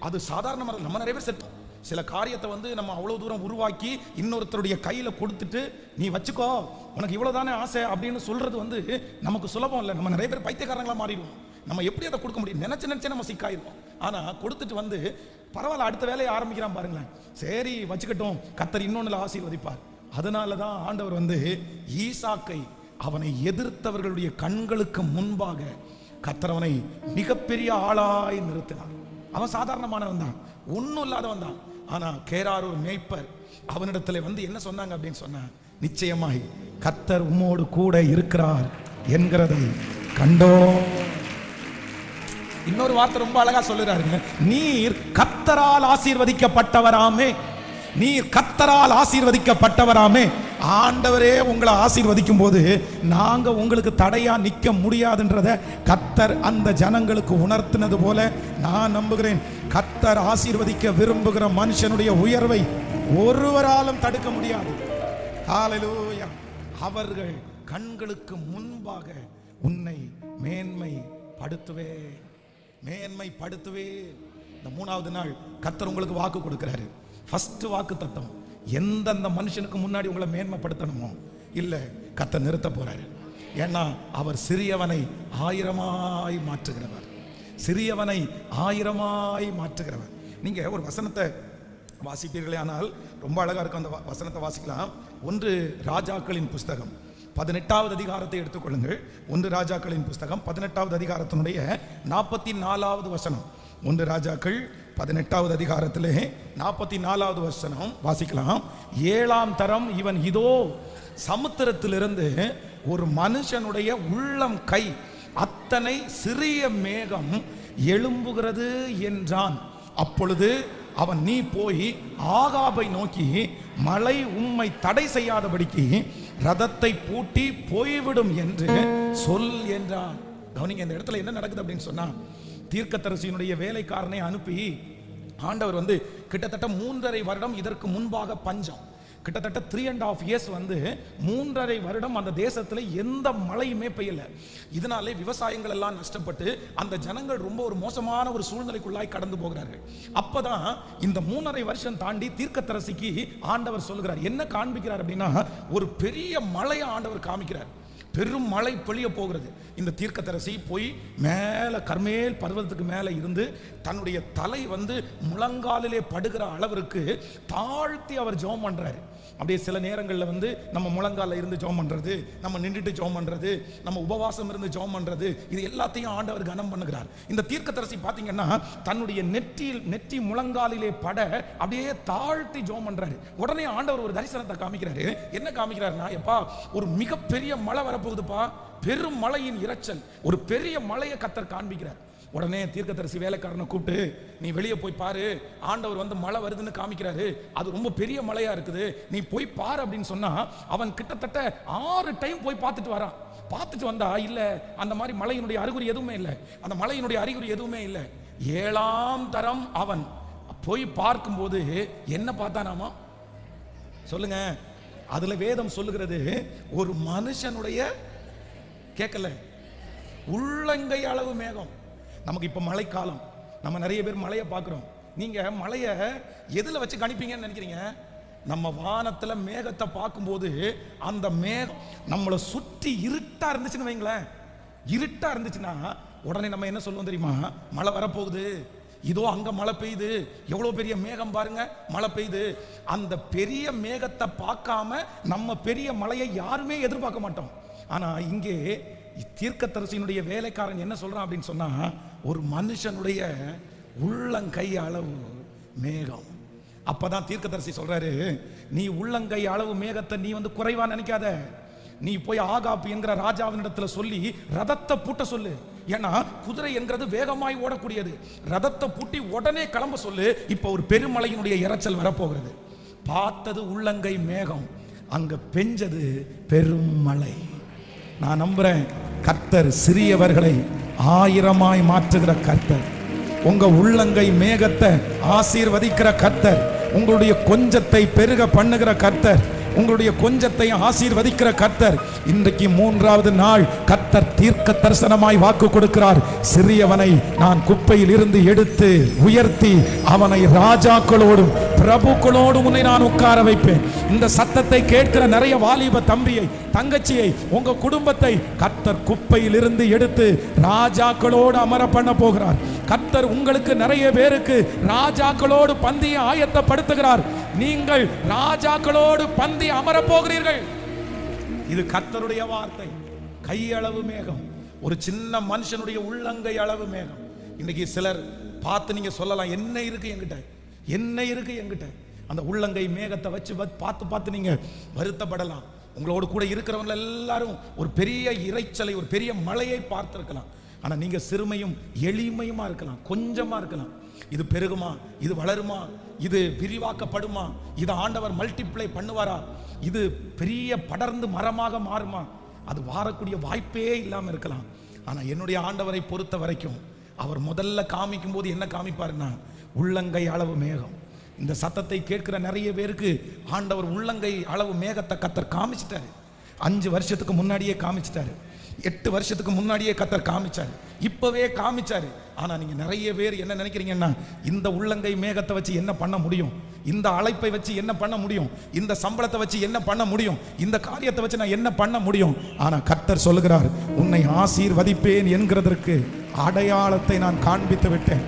அது சாதாரண மனசு. நம்ம நிறைய பேர் செத்தோம். சில காரியத்தை நம்ம அவ்வளவு தூரம் உருவாக்கி இன்னொருத்தருடைய கையில கொடுத்துட்டு நீ வச்சுக்கோ உனக்கு இவ்வளவுதானே ஆசை அப்படின்னு சொல்றது நமக்கு சுலபம் இல்லை. நம்ம நிறைய பேர் பைத்தியக்காரங்களா மாறிடுவோம். நம்ம எப்படி அதை கொடுக்க முடியும் நினைச்சு நம்ம சிக்காயிருவோம். ஆனா கொடுத்துட்டு பரவாயில்ல அடுத்த வேலையை ஆரம்பிக்கிறான் பாருங்களேன். சரி வச்சுக்கட்டும், கர்த்தர் இன்னொன்னுல ஆசீர்வதிப்பார். அதனாலதான் ஆண்டவர் ஈசாக்கை அவனை எதிர்த்தவர்களுடைய கண்களுக்கு முன்பாக கர்த்தர் அவனை மிகப்பெரிய ஆளாய் நிறுத்தினார். அவன் சாதாரணமானவன் தான், ஒன்னும் இல்லாதவன் தான். ஆனா கேரார் ஒரு மேய்ப்பர் அவனிடத்துல என்ன சொன்னாங்க அப்படின்னு சொன்ன, நிச்சயமாய் கர்த்தர் உம்மோடு கூட இருக்கிறார் என்கிறதை கண்டோ. இன்னொரு வார்த்தை ரொம்ப அழகா சொல்லுறாருங்க, நீர் கர்த்தரால் ஆசீர்வதிக்கப்பட்டவராமே, நீர் கர்த்தரால் ஆசீர்வதிக்கப்பட்டவராமே. ஆண்டவரே உங்களை ஆசீர்வதிக்கும் போது நாங்க உங்களுக்கு தடையா நிக்க முடியாதுன்றத கர்த்தர் அந்த ஜனங்களுக்கு உணர்த்தினது போல நான் நம்புகிறேன். கர்த்தர் ஆசீர்வதிக்க விரும்புகிற மனுஷனுடைய உயர்வை ஒருவராலும் தடுக்க முடியாது. ஹல்லேலூயா. அவர்கள் கண்களுக்கு முன்பாக உன்னை மேன்மைப்படுத்துவே. இந்த 3வது நாள் கர்த்தர் உங்களுக்கு வாக்கு கொடுக்கிறாரு. ஃபர்ஸ்ட் வாக்கு தத்தம், எந்தெந்த மனுஷனுக்கு முன்னாடி உங்களை மேன்மைப்படுத்தணுமோ இல்ல கர்த்தர் நிறுத்த போறாரு. ஏன்னா அவர் சிறியவனை ஆயிரமாய் மாற்றுகிறவர், சிறியவனை ஆயிரமாய் மாற்றுகிறவர். நீங்க ஒரு வசனத்தை வாசிப்பீர்களே ஆனால் ரொம்ப அழகா இருக்கும். அந்த வசனத்தை வாசிக்கலாம். 1 ராஜாக்களின் புஸ்தகம் 18வது அதிகாரத்தை எடுத்துக்கொள்ளுங்கள். 1 ராஜாக்களின் புஸ்தகம் 18வது அதிகாரத்தினுடைய 44வது வசனம். 1 ராஜாக்கள் 18வது அதிகாரத்திலே 44வது வசனம் வாசிக்கலாம். 7ஆம் தரம் இவன் இதோ சமுத்திரத்திலிருந்து ஒரு மனுஷனுடைய உள்ளம் கை அத்தனை சிறிய மேகம் எழும்புகிறது என்றான். அப்பொழுது அவன், நீ போய் ஆகாபை நோக்கி மழை உம்மை தடை செய்யாதபடிக்கு ரதத்தை பூட்டி போய்விடும் என்று சொல் என்றான். கவனிங்க, இந்த இடத்துல என்ன நடக்குது அப்படின்னு சொன்னா, தீர்க்கதரிசியினுடைய வேலைக்காரனை அனுப்பி ஆண்டவர் கிட்டத்தட்ட 3.5 வருடம் இதற்கு முன்பாக பஞ்சம், கிட்டத்தட்ட 3.5 years 3.5 வருடம் அந்த தேசத்துல எந்த மழையுமே பெய்யல. இதனாலே விவசாயங்கள் எல்லாம் நஷ்டப்பட்டு அந்த ஜனங்கள் ரொம்ப ஒரு மோசமான ஒரு சூழ்நிலைக்குள்ளாய் கடந்து போகிறார்கள். அப்பதான் இந்த 3.5 வருஷம் தாண்டி தீர்க்கதரிசிக்கு ஆண்டவர் சொல்லுகிறார். என்ன காண்பிக்கிறார் அப்படின்னா, ஒரு பெரிய மழையை ஆண்டவர் காமிக்கிறார். பெரும் மழை பொழிய போகிறது. இந்த தீர்க்கதரிசி போய் மேல கர்மேல் பர்வதத்துக்கு மேல இருந்து தன்னுடைய தலை முழங்காலிலே படுகிற அளவிற்கு தாழ்த்தி அவர் ஜெபம் பண்றாரு. அப்படியே சில நேரங்களில் நம்ம முழங்கால இருந்து ஜெபம் பண்றது, நம்ம நின்றுட்டு ஜெபம் பண்றது, நம்ம உபவாசம் இருந்து ஜெபம் பண்றது, இது எல்லாத்தையும் ஆண்டவர் கனம் பண்ணுகிறார். இந்த தீர்க்கதரிசி பாத்தீங்கன்னா தன்னுடைய நெற்றி முழங்காலிலே பட அப்படியே தாழ்த்தி ஜெபம் பண்றாரு. உடனே ஆண்டவர் ஒரு தரிசனத்தை காமிக்கிறாரு. என்ன காமிக்கிறாருன்னா, எப்பா ஒரு மிகப்பெரிய மழை வரப்போகுதுப்பா, பெரும் மழையின் இரைச்சல், ஒரு பெரிய மழையை கர்த்தர் காண்பிக்கிறார். உடனே தீர்க்கதரிசி வேலைக்காரனை கூப்பிட்டு, நீ வெளியே போய் பாரு, ஆண்டவர் மழை வருதுன்னு காமிக்கிறாரு, அது ரொம்ப பெரிய மழையா இருக்குது, நீ போய் பாரு அப்படின்னு சொன்னா, அவன் கிட்டத்தட்ட 6 டைம் போய் பார்த்துட்டு வரான். பார்த்துட்டு வந்தா இல்ல, அந்த மாதிரி மழையினுடைய அறிகுறி எதுவுமே இல்லை. அந்த மழையினுடைய அறிகுறி எதுவுமே இல்லை. 7ஆம் தரம் அவன் போய் பார்க்கும்போது என்ன பார்த்தானாமா சொல்லுங்க. அதுல வேதம் சொல்லுகிறது, ஒரு மனுஷனுடைய கேட்கல உள்ளங்கை அளவு மேகம். நமக்கு இப்ப மழைக்காலம், நம்ம நிறைய பேர் மழையை பார்க்கிறோம். நீங்க மழையை எதுல வச்சு கணிப்பீங்கன்னு நினைக்கிறீங்க? நம்ம வானத்துல மேகத்தை பார்க்கும்போது அந்த மேகம் நம்மளை சுற்றி இருட்டா இருந்துச்சுன்னு வைங்களேன், இருட்டா இருந்துச்சுன்னா உடனே நம்ம என்ன சொல்லுவோம் தெரியுமா? மழை வரப்போகுது, இதோ அங்க மழை பெய்யுது, எவ்வளவு பெரிய மேகம் பாருங்க, மழை பெய்யுது. அந்த பெரிய மேகத்தை பார்க்காம நம்ம பெரிய மழையை யாருமே எதிர்பார்க்க மாட்டோம். ஆனா இங்கே தீர்க்கதரிசியினுடைய வேலைக்காரன் என்ன சொல்றான் அப்படின்னு சொன்னா, ஒரு மனுஷனுடைய உள்ளங்கை அளவு மேகம். அப்பதான் தீர்க்கதரிசி சொல்றாரு, நீ உள்ளங்கை அளவு மேகத்தை நீ குறைவா நினைக்காத. நீ போய் ஆகாப் என்கிற ராஜாவினிடத்துல சொல்லி ரதத்தை பூட்ட சொல்லு. ஏன்னா குதிரை என்கிறது வேகமாய் ஓடக்கூடியது. ரதத்தை பூட்டி உடனே கிளம்ப சொல்லு. இப்ப ஒரு பெருமழையினுடைய இரைச்சல் வரப்போகிறது. பார்த்தது உள்ளங்கை மேகம், அங்க பெஞ்சது பெரும் மழை. நான் நம்புறேன், கர்த்தர் சிறியவர்களை ஆயிரமாய் மாற்றுகிற கர்த்தர். உங்க உள்ளங்கை மேகத்தை ஆசீர்வதிக்கிற கர்த்தர், உங்களுடைய கொஞ்சத்தை பெருக பண்ணுகிற கர்த்தர், உங்களுடைய கொஞ்சத்தை ஆசீர்வதிக்கிற கர்த்தர். இன்றைக்கு 3வது நாள் கர்த்தர் தீர்க்க தரிசனமாய் வாக்கு கொடுக்கிறார். சிறியவனை நான் குப்பையில் இருந்து எடுத்து உயர்த்தி அவனை ராஜாக்களோடும் பிரபுக்களோடும் உன்னை நான் உட்கார வைப்பேன். இந்த சத்தத்தை கேட்கிற நிறைய வாலிப தம்பியை தங்கச்சியை உங்க குடும்பத்தை கர்த்தர் குப்பையில் இருந்து எடுத்து ராஜாக்களோடு அமர பண்ண போகிறார். கர்த்தர் உங்களுக்கு நிறைய பேருக்கு ராஜாக்களோடு பந்தியை ஆயத்தப்படுத்துகிறார். நீங்கள் ராஜாக்களோடு பந்தி அமர போகிறீர்கள். இது கர்த்தருடைய வார்த்தை. கையளவு மேகம், ஒரு சின்ன மனுஷனுடைய உள்ளங்கை அளவு மேகம். இன்னைக்கு சிலர் பார்த்து நீங்க சொல்லலாம், என்ன இருக்கு என்கிட்ட, என்ன இருக்கு என்கிட்ட. அந்த உள்ளங்கை மேகத்தை வச்சு பார்த்து நீங்க வருத்தப்படலாம். உங்களோடு கூட இருக்கிறவங்க எல்லாரும் ஒரு பெரிய இரைச்சலை, ஒரு பெரிய மழையை பார்த்திருக்கலாம். ஆனா நீங்க சிறுமையும் எளிமையுமா இருக்கலாம், கொஞ்சமா இருக்கலாம். இது பெருகுமா, இது வளருமா, இது விரிவாக்கப்படுமா, இது ஆண்டவர் மல்டிப்ளை பண்ணுவாரா, இது பெரிய படர்ந்து மரமாக மாறுமா, அது வாரக்கூடிய வாய்ப்பே இல்லாம இருக்கலாம். ஆனா என்னுடைய ஆண்டவரை பொறுத்த வரைக்கும் அவர் முதல்ல காமிக்கும் போது என்ன காமிப்பாருன்னா உள்ளங்கை அளவு மேகம். இந்த சத்தத்தை கேட்கிற நிறைய பேருக்கு ஆண்டவர் உள்ளங்கை அளவு மேகத்தை கர்த்தர் காமிச்சிட்டாரு. 5 வருஷத்துக்கு முன்னாடியே காமிச்சிட்டாரு, 8 வருஷத்துக்கு முன்னாடியே கர்த்தர் காமிச்சாரு, இப்பவே காமிச்சாரு. ஆனா நீங்க நிறைய பேர் என்ன நினைக்கிறீங்கன்னா, இந்த உள்ளங்கை மேகத்தை வச்சு என்ன பண்ண முடியும், இந்த அழைப்பை வச்சு என்ன பண்ண முடியும், இந்த சம்பளத்தை வச்சு என்ன பண்ண முடியும், இந்த காரியத்தை வச்சு நான் என்ன பண்ண முடியும். ஆனா கர்த்தர் சொல்லுகிறார், உன்னை ஆசீர்வதிப்பேன் என்கிறதற்கு அடையாளத்தை நான் காண்பித்து விட்டேன்,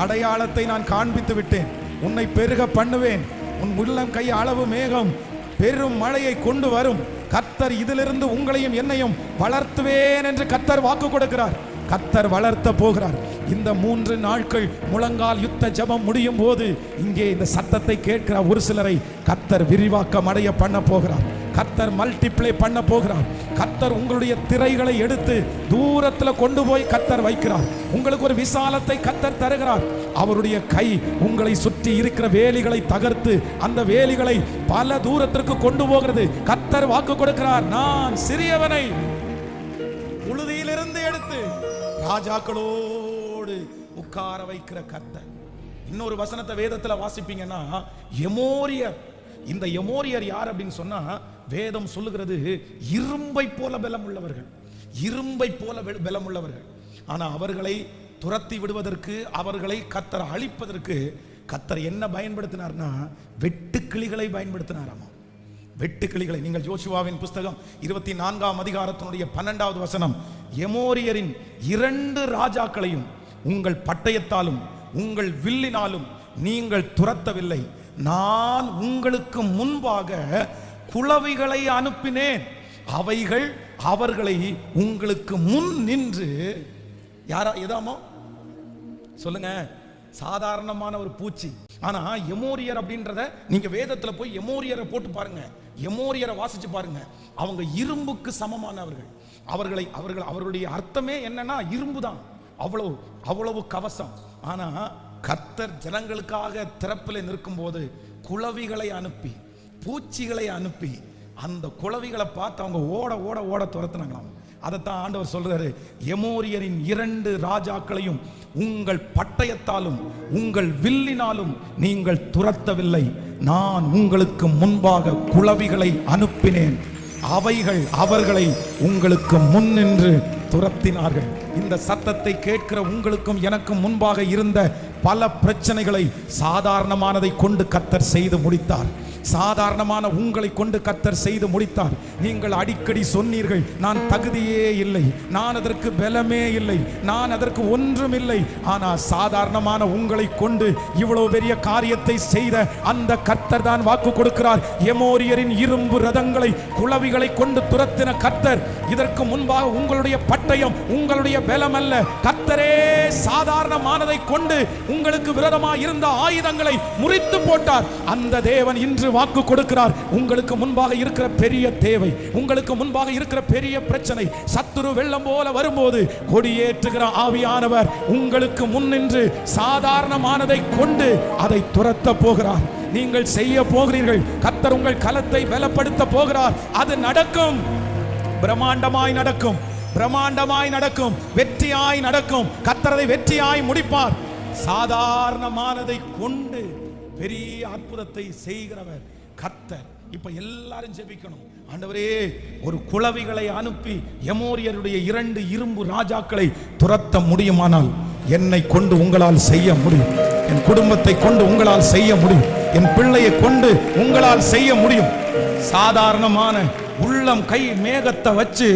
அடையாளத்தை நான் காண்பித்து விட்டேன். உன்னை பெருக பண்ணுவேன். உன் உள்ளங்கை அளவு மேகம் பெரும் மழையை கொண்டு வரும். கர்த்தர் இதிலிருந்து உங்களையும் என்னையும் வளர்த்துவேன் என்று கர்த்தர் வாக்கு கொடுக்கிறார். கர்த்தர் வளர்த்த போகிறார். இந்த 3 நாட்கள் முழங்கால் யுத்த ஜெபம் முடியும் போது இங்கே இந்த சத்தத்தை கேட்கிற ஒரு சிலரை கர்த்தர் விரிவாக்கம் அடைய பண்ண போகிறார். கர்த்தர் மல்டிப்ளை பண்ண போகிறார். கர்த்தர் உங்களுடைய திரைகளை எடுத்து தூரத்தில் கொண்டு போய் கர்த்தர் வைக்கிறார். உங்களுக்கு ஒரு விசாலத்தை கர்த்தர் தருகிறார். அவருடைய கை உங்களை சுற்றி இருக்கிற வேலிகளை தகர்த்து அந்த வேலிகளை பல தூரத்திற்கு கொண்டு போகிறது. கர்த்தர் வாக்கு கொடுக்கிறார், நான் சிறியவனை புழுதியிலிருந்து எடுத்து ராஜாக்களோடு உட்கார வைக்கிற கர்த்தர். இன்னொரு வசனத்தை வேதத்தில் வாசிப்பீங்கன்னா எமோரியர். இந்த எமோரியர் யார் அப்படின்னு சொன்னா வேதம் சொல்லுகிறது, இரும்பை போல பலம் உள்ளவர்கள், இரும்பை போல பலம் உள்ளவர்கள். ஆனா அவர்களை துரத்தி விடுவதற்கு, அவர்களை கர்த்தர் அழிப்பதற்கு கர்த்தர் என்ன பயன்படுத்தினார்னா வெட்டுக்கிளிகளை பயன்படுத்தினாராமா. வெட்டுக்கிளிகளை. நீங்கள் யோசுவாவின் புஸ்தகம் 24ஆம் அதிகாரத்தினுடைய 12வது வசனம், எமோரியரின் 2 ராஜாக்களையும் உங்கள் பட்டயத்தாலும் உங்கள் வில்லினாலும் நீங்கள் துரத்தவில்லை, நான் உங்களுக்கு முன்பாக குளவிகளை அனுப்பினேன், அவைகள் அவர்களை உங்களுக்கு முன் நின்று. யாரா எதாமோ சொல்லுங்க, சாதாரணமான ஒரு பூச்சி. ஆனா எமோரியர் அப்படின்றத நீங்க வேதத்துல போய் எமோரியரை போட்டு பாருங்க, எமோரியரை வாசிச்சு பாருங்க. அவங்க இரும்புக்கு சமமானவர்கள். அவர்களுடைய அர்த்தமே என்னன்னா இரும்பு தான். அவ்வளவு கவசம். ஆனா கர்த்தர் ஜனங்களுக்காக திறப்பில் நிற்கும் போது குளவிகளை அனுப்பி, பூச்சிகளை அனுப்பி, அந்த குளவிகளை பார்த்து அவங்க ஓட ஓட ஓட துரத்துனாங்களாம். அதைத்தான் ஆண்டவர் சொல்றாரு, எமோரியரின் 2 ராஜாக்களையும் உங்கள் பட்டயத்தாலும் உங்கள் வில்லினாலும் நீங்கள் துரத்தவில்லை, நான் உங்களுக்கு முன்பாக குளவிகளை அனுப்பினேன், அவைகள் அவர்களை உங்களுக்கு முன் நின்று துரத்தினார்கள். இந்த சத்தத்தை கேட்கிற உங்களுக்கும் எனக்கும் முன்பாக இருந்த பல பிரச்சனைகளை சாதாரணமானதை கொண்டு கர்த்தர் செய்து முடித்தார். சாதாரணமான உங்களை கொண்டு கர்த்தர் செய்து முடித்தார். நீங்கள் அடிக்கடி சொன்னீர்கள், நான் தகுதியே இல்லை, நான் அதற்கு பலமே இல்லை, நான் அதற்கு ஒன்றும் இல்லை. ஆனால் சாதாரணமான உங்களை கொண்டு இவ்வளவு பெரிய காரியத்தை செய்த அந்த கர்த்தர் தான் வாக்கு கொடுக்கிறார். எமோரியரின் இரும்பு ரதங்களை குளவிகளை கொண்டு துரத்தின கர்த்தர். இதற்கு முன்பாக உங்களுடைய பட்டயம் உங்களுடைய பலம் அல்ல, கர்த்தரே சாதாரணமானதை கொண்டு உங்களுக்கு விரோதமாக இருந்த ஆயுதங்களை முறித்து போட்டார். அந்த தேவன் இன்று வாக்கு கொடுக்கிறார். உங்களுக்கு முன்பாக இருக்கிற பெரிய தேவை, உங்களுக்கு முன்பாக இருக்கிற பெரிய பிரச்சனை, சத்துரு வெள்ளம் போல வரும்போது கொடியேற்றுகிற ஆவியானவர் உங்களுக்கு முன்னின்று சாதாரணமானதை கொண்டு அதை துரத்த போகிறார். நீங்கள் செய்ய போகிறீர்கள். கர்த்தர் உங்கள் களத்தை பலப்படுத்த போகிறார். அது நடக்கும், பிரம்மாண்டமாய் நடக்கும், பிரம்மாண்டமாய் நடக்கும், வெற்றியாய் நடக்கும். கர்த்தர் அதை வெற்றியாய் முடிப்பார். சாதாரணமானதை கொண்டு பெரிய அற்புதத்தை செய்கிறவர் கர்த்தர். இப்ப எல்லாரும் ஜெபிக்கணும். ஆண்டவரே, ஒரு குளவிகளை அனுப்பி எமோரியருடைய 2 இரும்பு ராஜாக்களை துரத்த முடியுமானால் என்னை கொண்டு உங்களால் செய்ய முடியும். என் குடும்பத்தை கொண்டு உங்களால் செய்ய முடியும். என் பிள்ளையை கொண்டு உங்களால் செய்ய முடியும். சாதாரணமான உள்ளம் கை மேகத்தை வச்சு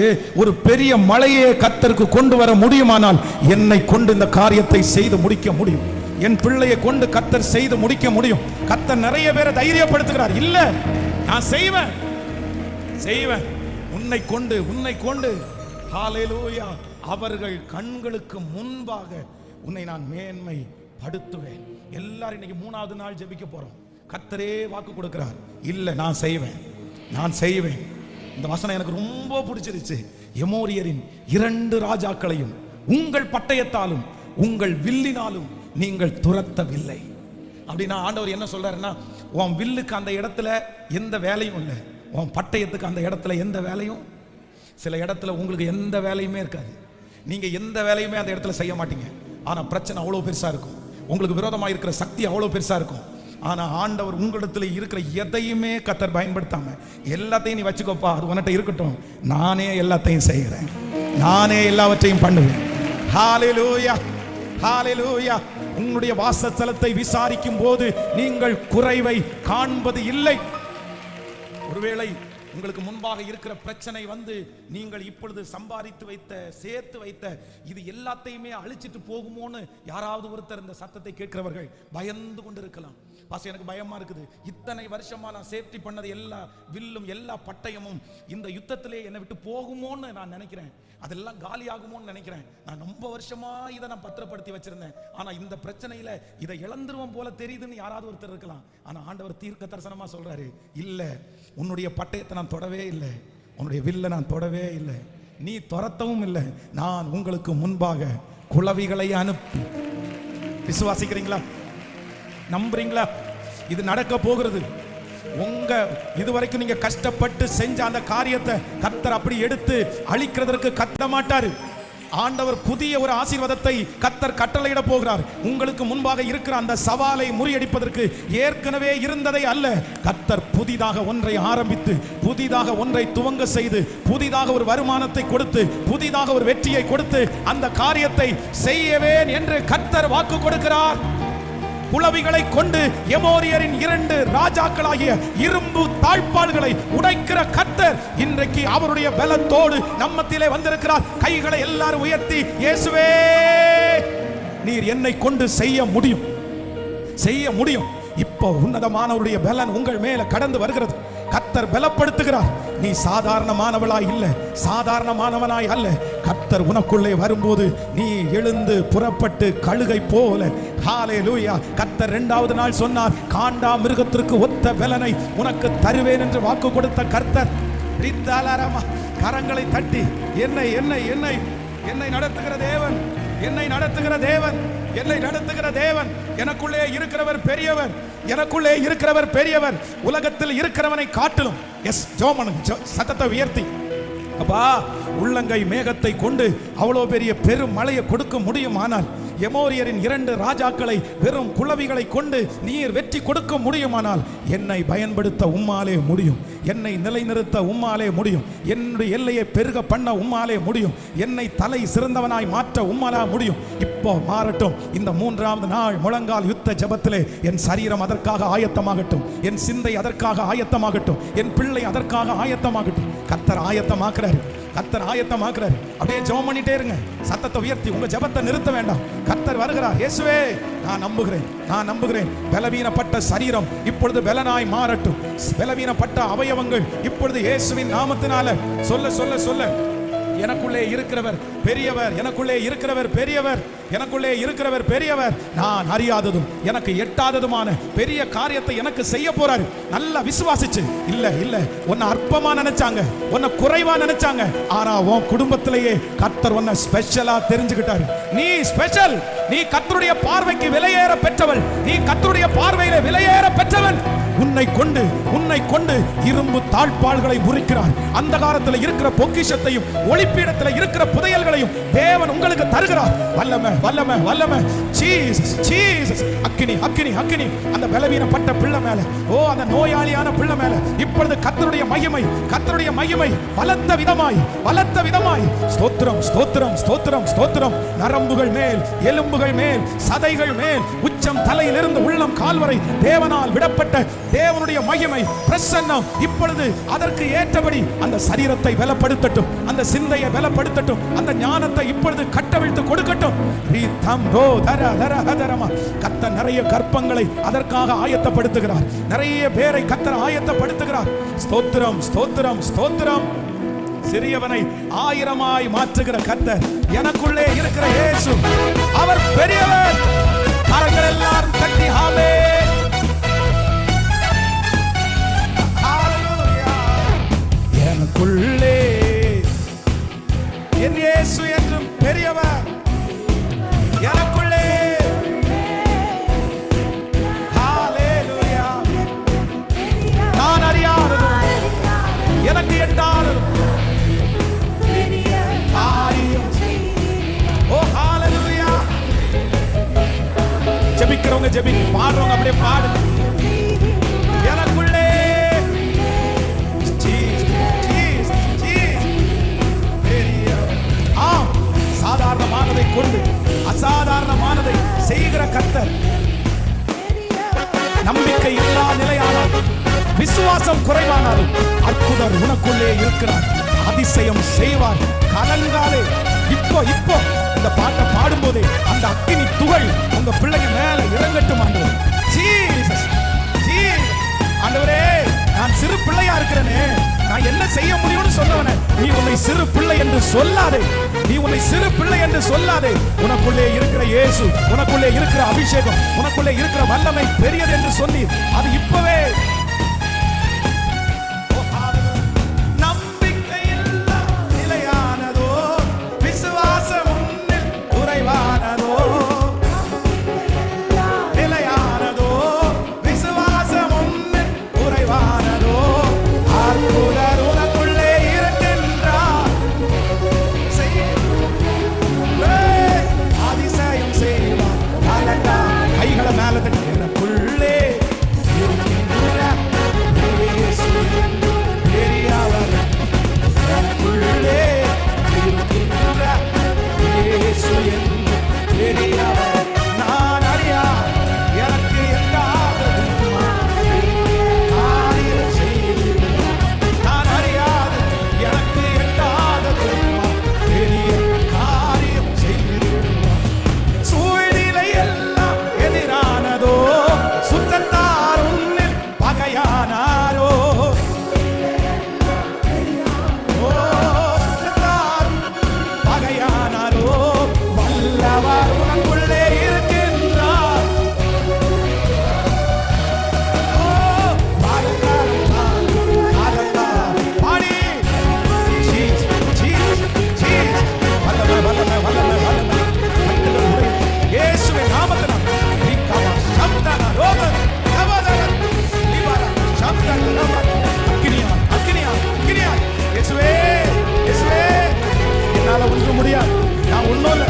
ஒரு பெரிய மலையை கர்த்தருக்கு கொண்டு வர முடியுமானால் என்னை கொண்டு இந்த காரியத்தை செய்து முடிக்க முடியும். என் பிள்ளையை கொண்டு கர்த்தர் செய்து முடிக்க முடியும். கர்த்தர் நிறைய பேரை தைரியப்படுத்துகிறார். இல்ல, நான் செய்வேன் செய்வேன், உன்னை கொண்டு ஹல்லேலூயா, அவர்கள் கண்களுக்கு முன்பாக உன்னை நான் மேன்மை படுத்துவேன். எல்லாரும் இன்னைக்கு 3வது நாள் ஜெபிக்க போறோம். கர்த்தரே வாக்கு கொடுக்கிறார். இல்ல, நான் செய்வேன். இந்த வசனம் எனக்கு ரொம்ப பிடிச்சிருச்சு. எமோரியரின் 2 ராஜாக்களையும் உங்கள் பட்டயத்தாலும் உங்கள் வில்லினாலும் நீங்கள் துரத்தவில்லை. அப்படின்னா ஆண்டவர் என்ன சொல்றாருன்னா, உன் வில்லுக்கு அந்த இடத்துல எந்த வேலையும் இல்லை, உன் பட்டயத்துக்கு அந்த இடத்துல எந்த வேலையும். சில இடத்துல உங்களுக்கு எந்த வேலையுமே இருக்காது, நீங்க எந்த வேலையுமே அந்த இடத்துல செய்ய மாட்டீங்க. ஆனா பிரச்சனை அவ்வளவு பெருசா இருக்கும், உங்களுக்கு விரோதமாக இருக்கிற சக்தி அவ்வளவு பெருசா இருக்கும். ஆனா ஆண்டவர் உங்களிடத்துல இருக்கிற எதையுமே கர்த்தர் பயன்படுத்தாம, எல்லாத்தையும் நீ வச்சுக்கோப்பா, அது உன்கிட்ட இருக்கட்டும், நானே எல்லாத்தையும் செய்கிறேன், நானே எல்லாவற்றையும் பண்ணுவேன். ஹல்லேலூயா, ஹல்லேலூயா. உன்னுடைய வாசஸ்தலத்தை விசாரிக்கும் போது நீங்கள் குறைவை காண்பது இல்லை. ஒருவேளை உங்களுக்கு முன்பாக இருக்கிற பிரச்சனை வந்து நீங்கள் இப்பொழுது சம்பாதித்து வைத்த சேர்த்து வைத்த இது எல்லாத்தையுமே அழிச்சிட்டு போகுமோன்னு யாராவது ஒருத்தர் இந்த சத்தத்தை கேட்கிறவர்கள் பயந்து கொண்டு இருக்கலாம். பாஸ், எனக்கு பயமா இருக்குது, இத்தனை வருஷமா நான் சேஃப்டி பண்ணது எல்லா வில்லும் எல்லா பட்டயமும் இந்த யுத்தத்திலே என்னை விட்டு போகுமோன்னு நான் நினைக்கிறேன், அதெல்லாம் காலி ஆகுமோன்னு நினைக்கிறேன். நான் ரொம்ப வருஷமா இதை நான் பத்திரப்படுத்தி வச்சிருந்தேன், ஆனா இந்த பிரச்சனையில இதை இழந்துருவோம் போல தெரியுதுன்னு யாராவது ஒருத்தர் இருக்கலாம். ஆனா ஆண்டவர் தீர்க்க தரிசனமா சொல்றாரு, இல்ல, உன்னுடைய பட்டயத்தை நான் தொடவே இல்லை, உன்னுடைய வில்லை நான் தொடவே இல்லை, நீ துரத்தவும் இல்லை. நான் உங்களுக்கு முன்பாக குளவிகளை அனுப்பி. விசுவாசிக்கிறீங்களா? நம்புறீங்களா? இது நடக்க போகிறது. உங்க இதுவரைக்கும் நீங்க கஷ்டப்பட்டு செஞ்ச அந்த காரியத்தை கர்த்தர் அப்படி எடுத்து அழிக்கிறதற்கு கத்த மாட்டாரு. ஆண்டவர் புதிய ஒரு ஆசீர்வாதத்தை கர்த்தர் கட்டளையிட போகிறார். உங்களுக்கு முன்பாக இருக்கிற அந்த சவாலை முறியடிப்பதற்கு ஏற்கனவே இருந்ததை அல்ல, கர்த்தர் புதிதாக ஒன்றை ஆரம்பித்து புதிதாக ஒன்றை துவங்க செய்து புதிதாக ஒரு வருமானத்தை கொடுத்து புதிதாக ஒரு வெற்றியை கொடுத்து அந்த காரியத்தை செய்யவேன் என்று கர்த்தர் வாக்கு கொடுக்கிறார். குளவிகளை கொண்டு எமோரியரின் 2 ராஜாக்களாகிய இரும்பு தாழ்பாள்களை உடைக்கிற கர்த்தர் இன்றைக்கு அவருடைய பலத்தோடு நம்மத்திலே வந்திருக்கிறார். கைகளை எல்லாரும் உயர்த்தி, இயேசுவே, நீர் என்னை கொண்டு செய்ய முடியும், செய்ய முடியும். இப்போ உன்னதமானவருடைய பலன் உங்கள் மேல கடந்து வருகிறது. கர்த்தர் பலப்படுத்துகிறார். நீ சாதாரணமானவளாய் இல்ல, சாதாரணமானவனாய் அல்ல. கர்த்தர் உனக்குள்ளே வரும்போது நீ எழுந்து புறப்பட்டு கழுகை போல. ஹல்லேலூயா. கர்த்தர் 2வது நாள் சொன்னார், காண்டா மிருகத்திற்கு ஒத்த பலனை உனக்கு தருவேன் என்று வாக்கு கொடுத்த கர்த்தர் கரங்களை தட்டி, என்னை என்னை என்னை என்னை நடத்துகிற தேவன், என்னை நடத்துகிற தேவன், என்னை நடத்துகிற தேவன், எனக்குள்ளே இருக்கிறவர் பெரியவர், எனக்குள்ளே இருக்கிறவர் பெரியவர், உலகத்தில் இருக்கிறவனை காட்டிலும். எஸ், ஜோமனு சத்தத்தை உயர்த்தி அப்பா, உள்ளங்கை மேகத்தை கொண்டு அவ்வளோ பெரிய பெரும் மழையை கொடுக்க முடியுமானால், எமோரியரின் 2 ராஜாக்களை வெறும் குளவிகளை கொண்டு நீர் வெற்றி கொடுக்க முடியுமானால், என்னை பயன்படுத்த உம்மாலே முடியும். என்னை நிலைநிறுத்த உம்மாலே முடியும். என்னுடைய எல்லையை பெருக பண்ண உம்மாலே முடியும். என்னை தலை சிறந்தவனாய் மாற்ற உம்மாலே முடியும். இப்போ மாறட்டும். இந்த 3ஆவது நாள் முழங்கால் யுத்த ஜெபத்திலே என் சரீரம் அதற்காக ஆயத்தமாகட்டும். என் சிந்தை அதற்காக ஆயத்தமாகட்டும். என் பிள்ளை அதற்காக ஆயத்தமாகட்டும். கர்த்தர் ஆயத்தமாக்குறாரு. கர்த்தர் ஆயத்தமாக்குறாரு. அப்படியே ஜெபம் பண்ணிட்டே இருங்க. சத்தத்தை உயர்த்தி உங்க ஜெபத்தை நிறுத்த வேண்டாம். கர்த்தர் வருகிறார். இயேசுவே, நான் நம்புகிறேன், நான் நம்புகிறேன். பலவீனப்பட்ட சரீரம் இப்பொழுது பலனாய் மாறட்டும். பலவீனப்பட்ட அவயவங்கள் இப்பொழுது இயேசுவின் நாமத்தினால சொல்ல சொல்ல சொல்ல, எனக்குள்ளே இருக்கிறவர் பெரியவர், எனக்குள்ளே இருக்கிறவர் பெரியவர், எனக்குள்ளே இருக்கிறவர் பெரியவர். நான் அறியாததும் எனக்கு எட்டாததுமான பெரிய காரியத்தை எனக்கு செய்ய போறாரு. நல்லா விசுவாசிச்சு. இல்ல இல்ல, உன்னை அற்பமா நினைச்சாங்க, உன்னை குறைவா நினைச்சாங்க. ஆனா உன் குடும்பத்திலேயே கர்த்தர் உன்னை ஸ்பெஷலா தெரிஞ்சுக்கிட்டாரு. நீ ஸ்பெஷல். நீ கர்த்தருடைய பார்வைக்கு விலையேற பெற்றவள். நீ கர்த்தருடைய பார்வையில விலையேற பெற்றவன். உன்னை கொண்டு இரும்பு தாழ்பாள்களை முறிக்கிறார். அந்தகாரத்தில் இருக்கிற பொக்கிஷத்தையும் ஒளிப்பீடத்தில் இருக்கிற புதையல்களையும் தேவன் உங்களுக்கு தருகிறார். வல்லமை வல்லமை வல்லமை. Jesus Jesus. அக்கினி அக்கினி அக்கினி அந்த பலவீனப்பட்ட பிள்ளை மேல, ஓ அந்த நோயாளியான பிள்ளை மேல இப்பொழுது கர்த்தருடைய மகிமை, கர்த்தருடைய மகிமை பலத்த விதமாய். ஸ்தோத்திரம் ஸ்தோத்திரம் ஸ்தோத்திரம் ஸ்தோத்திரம். நரம்புகள் மேல், எலும்புகள் மேல், சதைகள் மேல், உச்சம் தலையிலிருந்து உள்ளம் கால் வரை தேவனால் விடப்பட்ட தேவனுடைய மகிமை பிரசன்னம் இப்பொழுது அதற்கு ஏற்றபடி அந்த சரீரத்தை பலப்படுத்தட்டும். அந்த சிந்தையை பலப்படுத்தட்டும். அந்த ஞானத்தை இப்பொழுது கட்டவிழ்த்து கொடுக்கட்டும். கர்த்தர் நிறைய கற்பங்களை அதற்காக ஆயத்தப்படுத்துகிறார். நிறைய பேரை கர்த்தர் ஆயத்தப்படுத்துகிறார். ஸ்தோத்திரம் ஸ்தோத்திரம் ஸ்தோத்திரம். சிறியவனை 1000ஆய் மாற்றுகிற கர்த்தர் எனக்குள்ளே இருக்கிற இயேசு, அவர் பெரியவர். கரங்கள் எல்லாரும் தட்டி ஆமென். எனக்குள்ளே என் இயேசு என்றும் பெரியவர். எனக்குள்ளே ஹalleluya. நான் அறியாததும் எனக்கு எட்டாததும் ஓ ஹalleluya. ஜெபிக்கிறவங்க ஜெபி, பாடுறவங்க அப்படியே பாடு. எனக்குள்ளே சாதாரணமானதை கொண்டு அசாதாரணமானதை செய்கிற கர்த்தர். நம்பிக்கை எல்லா நிலையானாலும், விசுவாசம் குறைவானாலும் அற்புதர் உனக்குள்ளே இருக்கிறார். அதிசயம் செய்வார். கலங்காலே. இப்போ இந்த பாட்டை பாடும்போதே அந்த அக்கினி துகள் உங்க பிள்ளைங்க மேல இறங்கட்டும். ஆண்டவரே ஜீசஸ் ஜீசஸ். ஆண்டவரே, நான் சிறு பிள்ளையா இருக்கிறேனே, நான் என்ன செய்ய முடியும்னு சொன்னவனே, நீ உன்னை சிறு பிள்ளை என்று சொல்லாதே. நீ உன்னை சிறு பிள்ளை என்று சொல்லாதே. உனக்குள்ளே இருக்கிற இயேசு, உனக்குள்ளே இருக்கிற அபிஷேகம், உனக்குள்ளே இருக்கிற வல்லமை பெரியது என்று சொல்லி அது இப்பவே. நம்பிக்கை இல்லா நிலையானதோ, விசுவாசம் உன்னில் குறைவானதோ. நிலையானதோ, விசுவாசம் உன்னில் குறைவானதோ. அற்புதர் உனக்குள்ளே இருக்கின்றார். அதிசயம் செய்வார். கைகளை மேல தட்டி. எனக்குள்ளே இருக்கின்றார். முடியாது. நான் ஒண்ணும் இல்லை,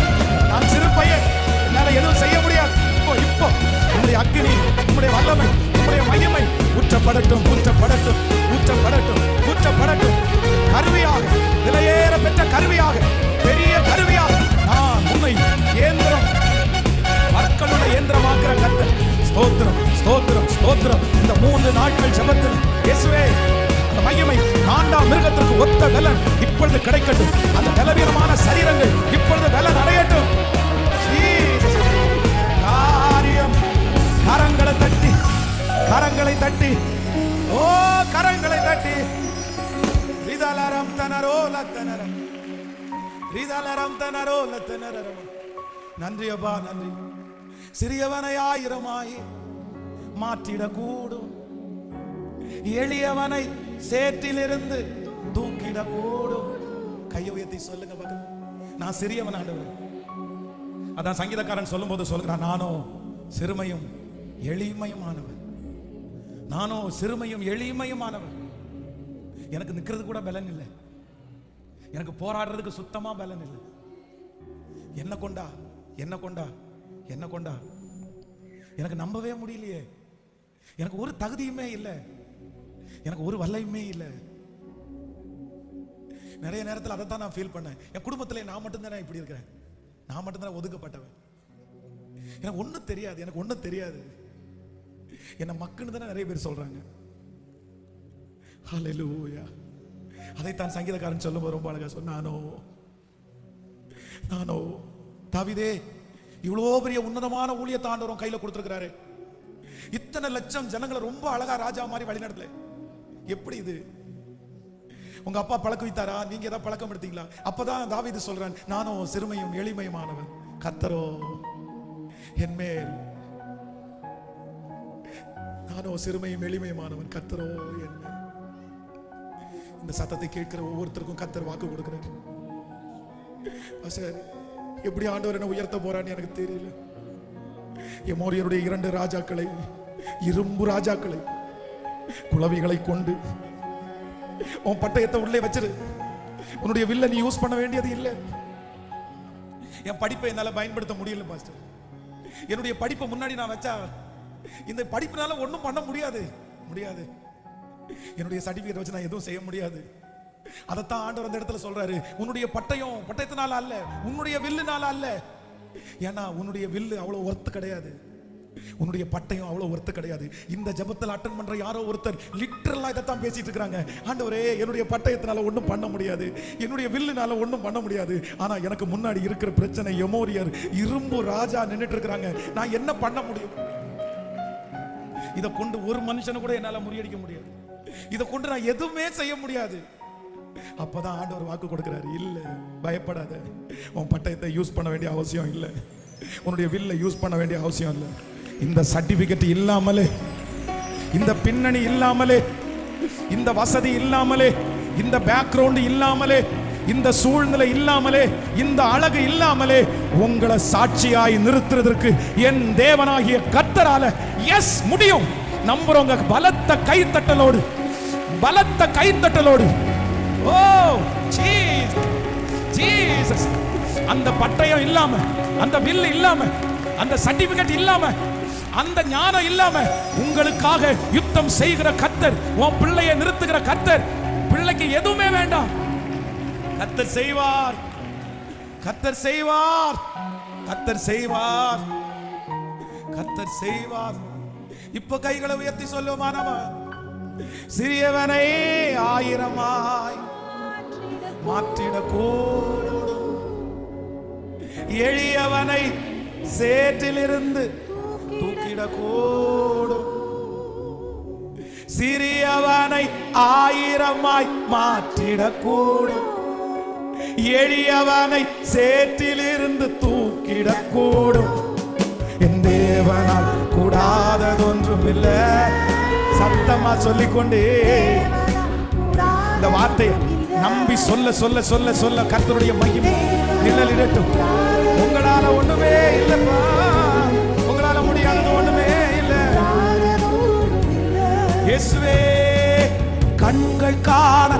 நான் சிறு பையன், என்னால எதுவும் செய்ய முடியாது. இப்போ உங்களுடைய அக்கினி, உங்களுடைய வல்லமை, உங்களுடைய மகிமை ஊற்றப்படட்டும், ஊற்றப்படட்டும், ஊற்றப்படட்டும், ஊற்றப்படட்டும். கருவியாக, விலையேற பெற்ற கருவியாக, பெரிய கருவியாக நான் உண்மை இயந்திரம், மக்களுடைய இயந்திரமாக்குற கர்த்தர். ஸ்தோத்திரம், ஸ்தோத்திரம், ஸ்தோத்திரம். இந்த 3 நாட்கள் ஜெபத்தில் இயேசுவே அந்த மகிமை காண்டா மிருகத்திற்கு ஒத்த பலன் இப்பொழுது கிடைக்கட்டும். அந்த பலவீனமான சரீரங்கள் இப்பொழுது பலன் அடையட்டும். காரியம் கரங்களை தட்டி, கரங்களை தட்டி, ஓ கரங்களை தட்டி. ரிதலரம் தனரோ லத்தனரம், ரிதலரம் தனரோ லத்தனரம். நன்றி அப்பா, நன்றி. சிறியவனை 1000 மாற்றிடக்கூடும், எளியவனை சேற்றிலிருந்து தூக்கிடக்கூடும். கையை உயர்த்தி சொல்லுங்க பாருங்க, நான் சிறியவன் ஆண்டவரே. அதான் சங்கீதக்காரன் சொல்லும் போது சொல்கிறான், நானோ சிறுமையும் எளிமையுமானவன், நானோ சிறுமையும் எளிமையுமானவன். எனக்கு நிற்கிறது கூட பலன் இல்லை, எனக்கு போராடுறதுக்கு சுத்தமா பலன் இல்லை. என்ன கொண்டா, என்ன கொண்டா, என்ன கொண்டா. எனக்கு நம்பவே முடியலையே, எனக்கு ஒரு தகுதியுமே இல்லை, எனக்கு ஒரு வல்லையுமே இல்லை. நிறைய நேரத்தில் அதை தான் நான் ஃபீல் பண்ணேன். என் குடும்பத்தில் நான் மட்டும்தானே இப்படி இருக்கிறேன், நான் மட்டும்தானே ஒதுக்கப்பட்டவன், எனக்கு ஒன்றும் தெரியாது, எனக்கு ஒன்றும் தெரியாது. என்ன மக்குன்னு தானே நிறைய பேர் சொல்றாங்க. ஹல்லேலூயா. அதைத்தான் சங்கீதக்காரன் சொல்லும்போது ரொம்ப அழகா சொன்னானோ, நானோ தாவீதே இவ்வளோ பெரிய உன்னதமான ஊழியத்தை ஆண்டவரும் கையில கொடுத்துருக்கிறாரு. இத்தனை லட்சம் ஜனங்களை ரொம்ப அழகா ராஜா மாதிரி வழிநடத்தல. எப்படி இது உங்க அப்பா பழக்க வைத்தாரா, நீங்க ஏதாவது பழக்கம் எடுத்தீங்களா? அப்பதான் தாவீது சொல்றான், நானும் சிறுமையும் எளிமையுமானவன், கர்த்தரோ என் மேல், நானோ சிறுமையும் எளிமையுமானவன், கர்த்தரோ என் மேல். இந்த சத்தத்தை கேட்கிற ஒவ்வொருத்தருக்கும் கர்த்தர் வாக்கு கொடுக்கிறார். சார் எப்படி ஆண்டவர் என்ன உயர்த்த போறான்னு எனக்கு தெரியல. எமோரியருடைய 2 ராஜாக்களை, இரும்பு ராஜாக்களை, குளவிகளை கொண்டு உன் பட்டயத்தை உள்ளே வச்சிரு, உன்னுடைய வில்ல நீ யூஸ் பண்ண வேண்டியது இல்லை. என் படிப்பை என்னால பயன்படுத்த முடியல பாஸ்டர். என்னுடைய படிப்பை முன்னாடி நான் வச்சா இந்த படிப்புனால ஒன்றும் பண்ண முடியாது, முடியாது. என்னுடைய சர்டிபிகேட் வச்சு நான் எதுவும் செய்ய முடியாது. அதைத்தான் ஆண்டவர் அந்த இடத்துல சொல்றாரு, உன்னுடைய பட்டயத்தினால அல்ல, உன்னுடைய வில்லுனால அல்ல. ஏன்னா உன்னுடைய வில்லு அவ்வளவு ஒர்த்து கிடையாது, உன்னுடைய பட்டயம் அவ்வளவு ஒர்த்து கிடையாது. இந்த ஜெபத்தில் அட்டெண்ட் பண்ற யாரோ ஒருத்தர் லிட்டரலா இதைத்தான் பேசிட்டு இருக்காங்க. ஆண்டவரே என்னுடைய பட்டயத்தினால ஒன்றும் பண்ண முடியாது, என்னுடைய வில்லுனால ஒன்றும் பண்ண முடியாது. ஆனா எனக்கு முன்னாடி இருக்கிற பிரச்சனை எமோரியர், இரும்பு ராஜா நின்றுட்டு இருக்கிறாங்க. நான் என்ன பண்ண முடியும்? இதை கொண்டு ஒரு மனுஷனை கூட என்னால முறியடிக்க முடியாது, இதை கொண்டு நான் எதுவுமே செய்ய முடியாது. அப்பதான் ஆண்டவர் வாக்கு கொடுக்கிறாரு, இல்ல பயப்படாத, உன் பட்டயத்தை யூஸ் பண்ண வேண்டிய அவசியம் இல்லை, உன்னுடைய வில்லை யூஸ் பண்ண வேண்டிய அவசியம் இல்லை. இந்த சர்டிபிகேட் இல்லாமலே, இந்த பின்னணி இல்லாமலே, இந்த வசதி இல்லாமலே, இந்த பேக்ரவுண்ட் இல்லாமலே, இந்த சூழ்நிலை இல்லாமலே, இந்த அழகு இல்லாமலே உங்களை சாட்சியாய் நிறுத்துறதற்கு என் தேவனாகிய கர்த்தரால எஸ் முடியும். நம்புறவங்க பலத்த கைத்தட்டலோடு, பலத்த கைத்தட்டலோடு. ஓ ஜீசஸ், அந்த பட்டயம் இல்லாம, அந்த வில் இல்லாம, அந்த சர்டிபிகேட் இல்லாம, அந்த ஞானம் இல்லாம உங்களுக்காக யுத்தம் செய்கிற கர்த்தர், உன் பிள்ளையை நிறுத்துகிற கர்த்தர். பிள்ளைக்கு எதுவுமே வேண்டாம், கர்த்தர் செய்வார், கர்த்தர் செய்வார், கர்த்தர் செய்வார், கர்த்தர் செய்வார். இப்ப கைகளை உயர்த்தி சொல்லுமா, நாம சிறியவனை 1000 மாற்றிடக்கூடும், எளியவனை சேற்றிலிருந்து தூக்கிடக்கூடும். சிறியவனை 1000 மாற்றிடக்கூடும், எளியவனை சேற்றிலிருந்து தூக்கிடக்கூடும். என் தேவனால் கூடாததொன்றும் இல்லை. சத்தமா சொல்லிக்கொண்டே இந்த வார்த்தையை நம்பி சொல்ல சொல்ல சொல்ல சொல்ல கர்த்தருடைய மகிமை நிழலிடட்டும். உங்களால ஒண்ணுமே இல்லப்பா, உங்களால முடியாதது ஒண்ணுமே இல்லை. இயேசுவே, கண்கள் காண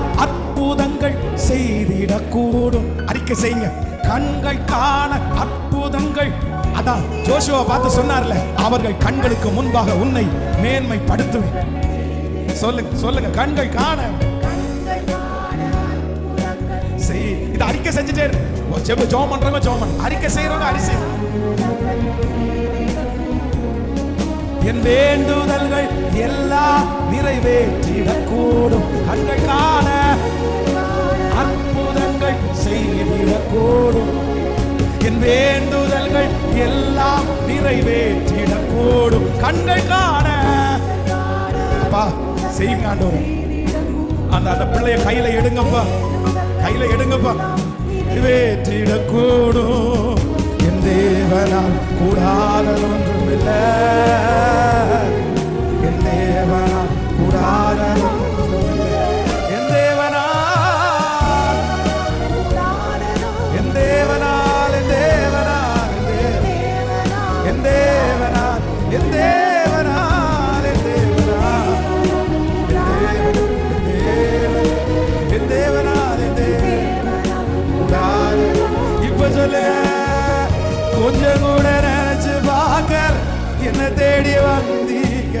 அற்புதங்கள் செய்திடக்கூடும். அறிக்கை செய்யுங்க. கண்கள் காண அற்புதங்கள். அதான் ஜோஷுவா பார்த்து சொன்னார்ல, அவர்கள் கண்களுக்கு முன்பாக உன்னை மேன்மைப்படுத்துவேன். சொல்லுங்க சொல்லுங்க. கண்கள் காண செய். இது அறிக்கை செஞ்சுட்டே இருக்கு. ஜோம் பண்றவங்க ஜோம் பண்ண, அறிக்கை செய்யறவங்க அரிசி. என் வேண்டுதல்கள் எல்லாம் நிறைவேற்றிடக்கூடும். கண்கள் காண அற்புதங்கள் செய்திடக்கூடும். என் வேண்டுதல்கள் எல்லாம் நிறைவேற்றிடக்கூடும். கண்கள் காண. அப்பா செய்யுங்க ஆண்டவரே. அந்த பிள்ளைய கையில எடுங்கப்பா, கையில எடுங்கப்பா. நிறைவேற்றிடக்கூடும். என் தேவனால் கூடாதது ஒன்றுமில்லை. என் தேவனால் கூடாதது ஒன்றுமில்லை. என் தேவனால், என் தேவனால், என் தேவனால், என் தேவனால், என் தேவனால், என் தேவனால், என் தேவனால், என் தேவனால் கூடாது. இப்ப சொல்லு. கொஞ்சம் கூட நினைச்சு பார்க்கல, என்ன தேடி வந்தீங்க.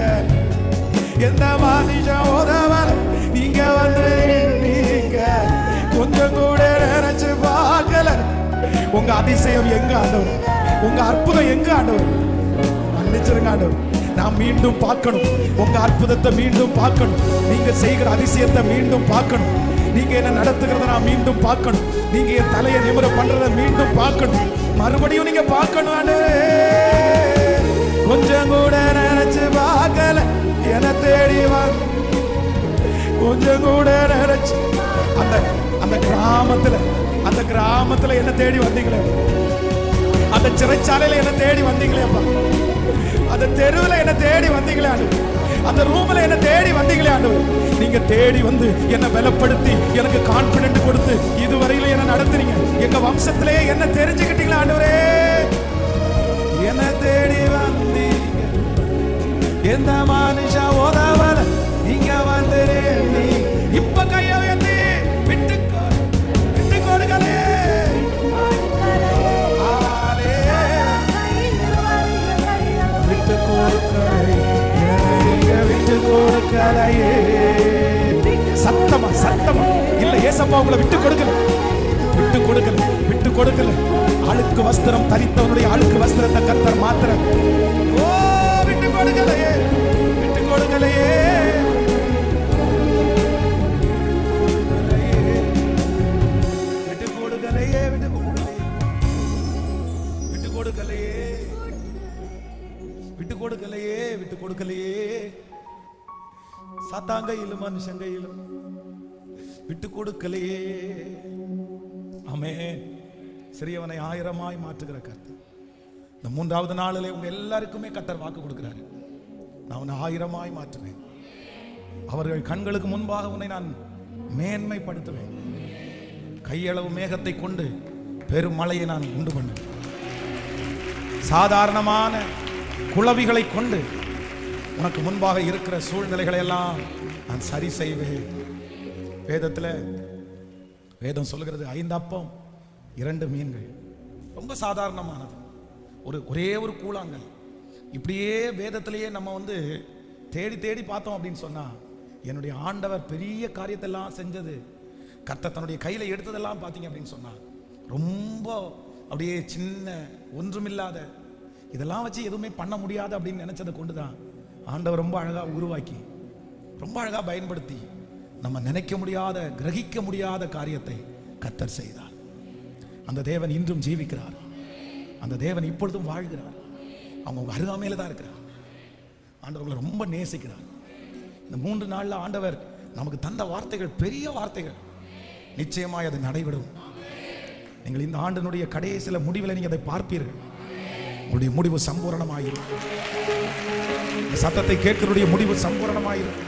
எந்த மனுஷன் உதவல, நீங்க வந்து நீங்க. கொஞ்சம் கூட நினைச்சு பார்க்கல. உங்க அதிசயம் எங்க ஆண்டவர்? உங்க அற்புதம் எங்க ஆண்டவர்? மன்னிச்சிருங்க ஆண்டவர். நான் மீண்டும் பார்க்கணும். உங்க அற்புதத்தை மீண்டும் பார்க்கணும். நீங்க செய்கிற அதிசயத்தை மீண்டும் பார்க்கணும். நீங்க என்ன நடத்துகிறத நான் மீண்டும் பார்க்கணும். நீங்க என் தலையை நிமிர பண்றத மீண்டும் பார்க்கணும். மறுபடியும் நீங்க பார்க்கணும் ஆண்டவரே. கொஞ்சம் கூட நினைச்சு பார்க்கல, என தேடி வந்து. கொஞ்சம் கூட நினைச்சு அந்த கிராமத்துல என்ன தேடி வந்தீங்களே. அந்த சிறைச்சாலையில என்ன தேடி வந்தீங்களேப்பா. அந்த தெருவில் என்ன தேடி வந்தீங்களே ஆண்டவர். அந்த ரூம்ல என்ன தேடி வந்தீங்களே ஆண்டவர். நீங்க தேடி வந்து என்ன பலப்படுத்தி எனக்கு கான்பிடென்ட் கொடுத்து இதுவரையில என்ன நடத்துறீங்க. எங்க வம்சத்திலே என்ன தெரிஞ்சுக்கிட்டீங்களா ஆண்டவரே. என்ன தேடி வந்தீங்க. எந்த மனுஷா உதவல, நீங்க வந்துறீங்க. இப்ப கைய உயர்த்தி விட்டு கொடுக்கலே. விட்டு கொடுக்கலே, விட்டு கொடுக்கலையே. சத்தமா சத்தமா இல்ல. ஏசப்பா உங்களை விட்டு கொடுக்கல, விட்டு கொடுக்கல, விட்டு கொடுக்கல. அழுக்கு வஸ்திரம் தரித்தவனுடைய அழுக்கு வஸ்திரத்தை கர்த்தர் மாத்திர. ஓ விட்டு கொடுக்கலையே, விட்டு கொடுக்கலையே, விட்டு கொடுக்கலையே, விட்டு கொடுக்கலையே, விட்டு கொடுக்கலையே, விட்டு கொடுக்கலையே. சாத்தாங்கையிலும் மனுஷங்கையிலும் விட்டு கொடுக்கலையே. ஆமென். சிறியவனை ஆயிரமாய் மாற்றுகிற கர்த்தர். இந்த 3வது நாளிலே உங்க எல்லாருக்குமே கர்த்தர் வாக்கு கொடுக்கிறாரு. நான் உன்னை ஆயிரமாய் மாற்றுவேன். அவர்கள் கண்களுக்கு முன்பாக உன்னை நான் மேன்மைப்படுத்துவேன். கையளவு மேகத்தை கொண்டு பெரும் மழையை நான் உண்டு பண்ணுவேன். சாதாரணமான குளவிகளை கொண்டு உனக்கு முன்பாக இருக்கிற சூழ்நிலைகளை எல்லாம் நான் சரி செய்வேன். வேதம் சொல்லுகிறது 5 அப்பம் 2 மீன்கள். ரொம்ப சாதாரணமானது. ஒரே ஒரு கூழாங்கல். இப்படியே வேதத்திலேயே நம்ம வந்து தேடி தேடி பார்த்தோம் அப்படின்னு சொன்னா, என்னுடைய ஆண்டவர் பெரிய காரியத்தை எல்லாம் செஞ்சது, கர்த்தர் தன்னுடைய கையில எடுத்ததெல்லாம் பார்த்தீங்க அப்படின்னு சொன்னா, ரொம்ப அப்படியே சின்ன ஒன்றுமில்லாத, இதெல்லாம் வச்சு எதுவுமே பண்ண முடியாது அப்படின்னு நினைச்சதை கொண்டுதான் ஆண்டவர் ரொம்ப அழகா உருவாக்கி, ரொம்ப அழகா பயன்படுத்தி நம்ம நினைக்க முடியாத, கிரகிக்க முடியாத காரியத்தை கர்த்தர் செய்தார். அந்த தேவன் இன்றும் ஜீவிக்கிறார். அந்த தேவன் இப்பொழுதும் வாழ்கிறார். அவங்க அருகாமையில தான் இருக்கிறார். ஆண்டவர்களை ரொம்ப நேசிக்கிறார். இந்த 3 நாள்ல ஆண்டவர் நமக்கு தந்த வார்த்தைகள் பெரிய வார்த்தைகள். நிச்சயமாய் அது நடைபெறும். நீங்கள் இந்த ஆண்டினுடைய கடைசியில முடிவில் நீங்க அதை பார்ப்பீர்கள். உங்களுடைய முடிவு சம்பூரணமாயிரும். சத்தத்தை கேட்கிறவருடைய முடிவு சம்பூரணமாயிரும்.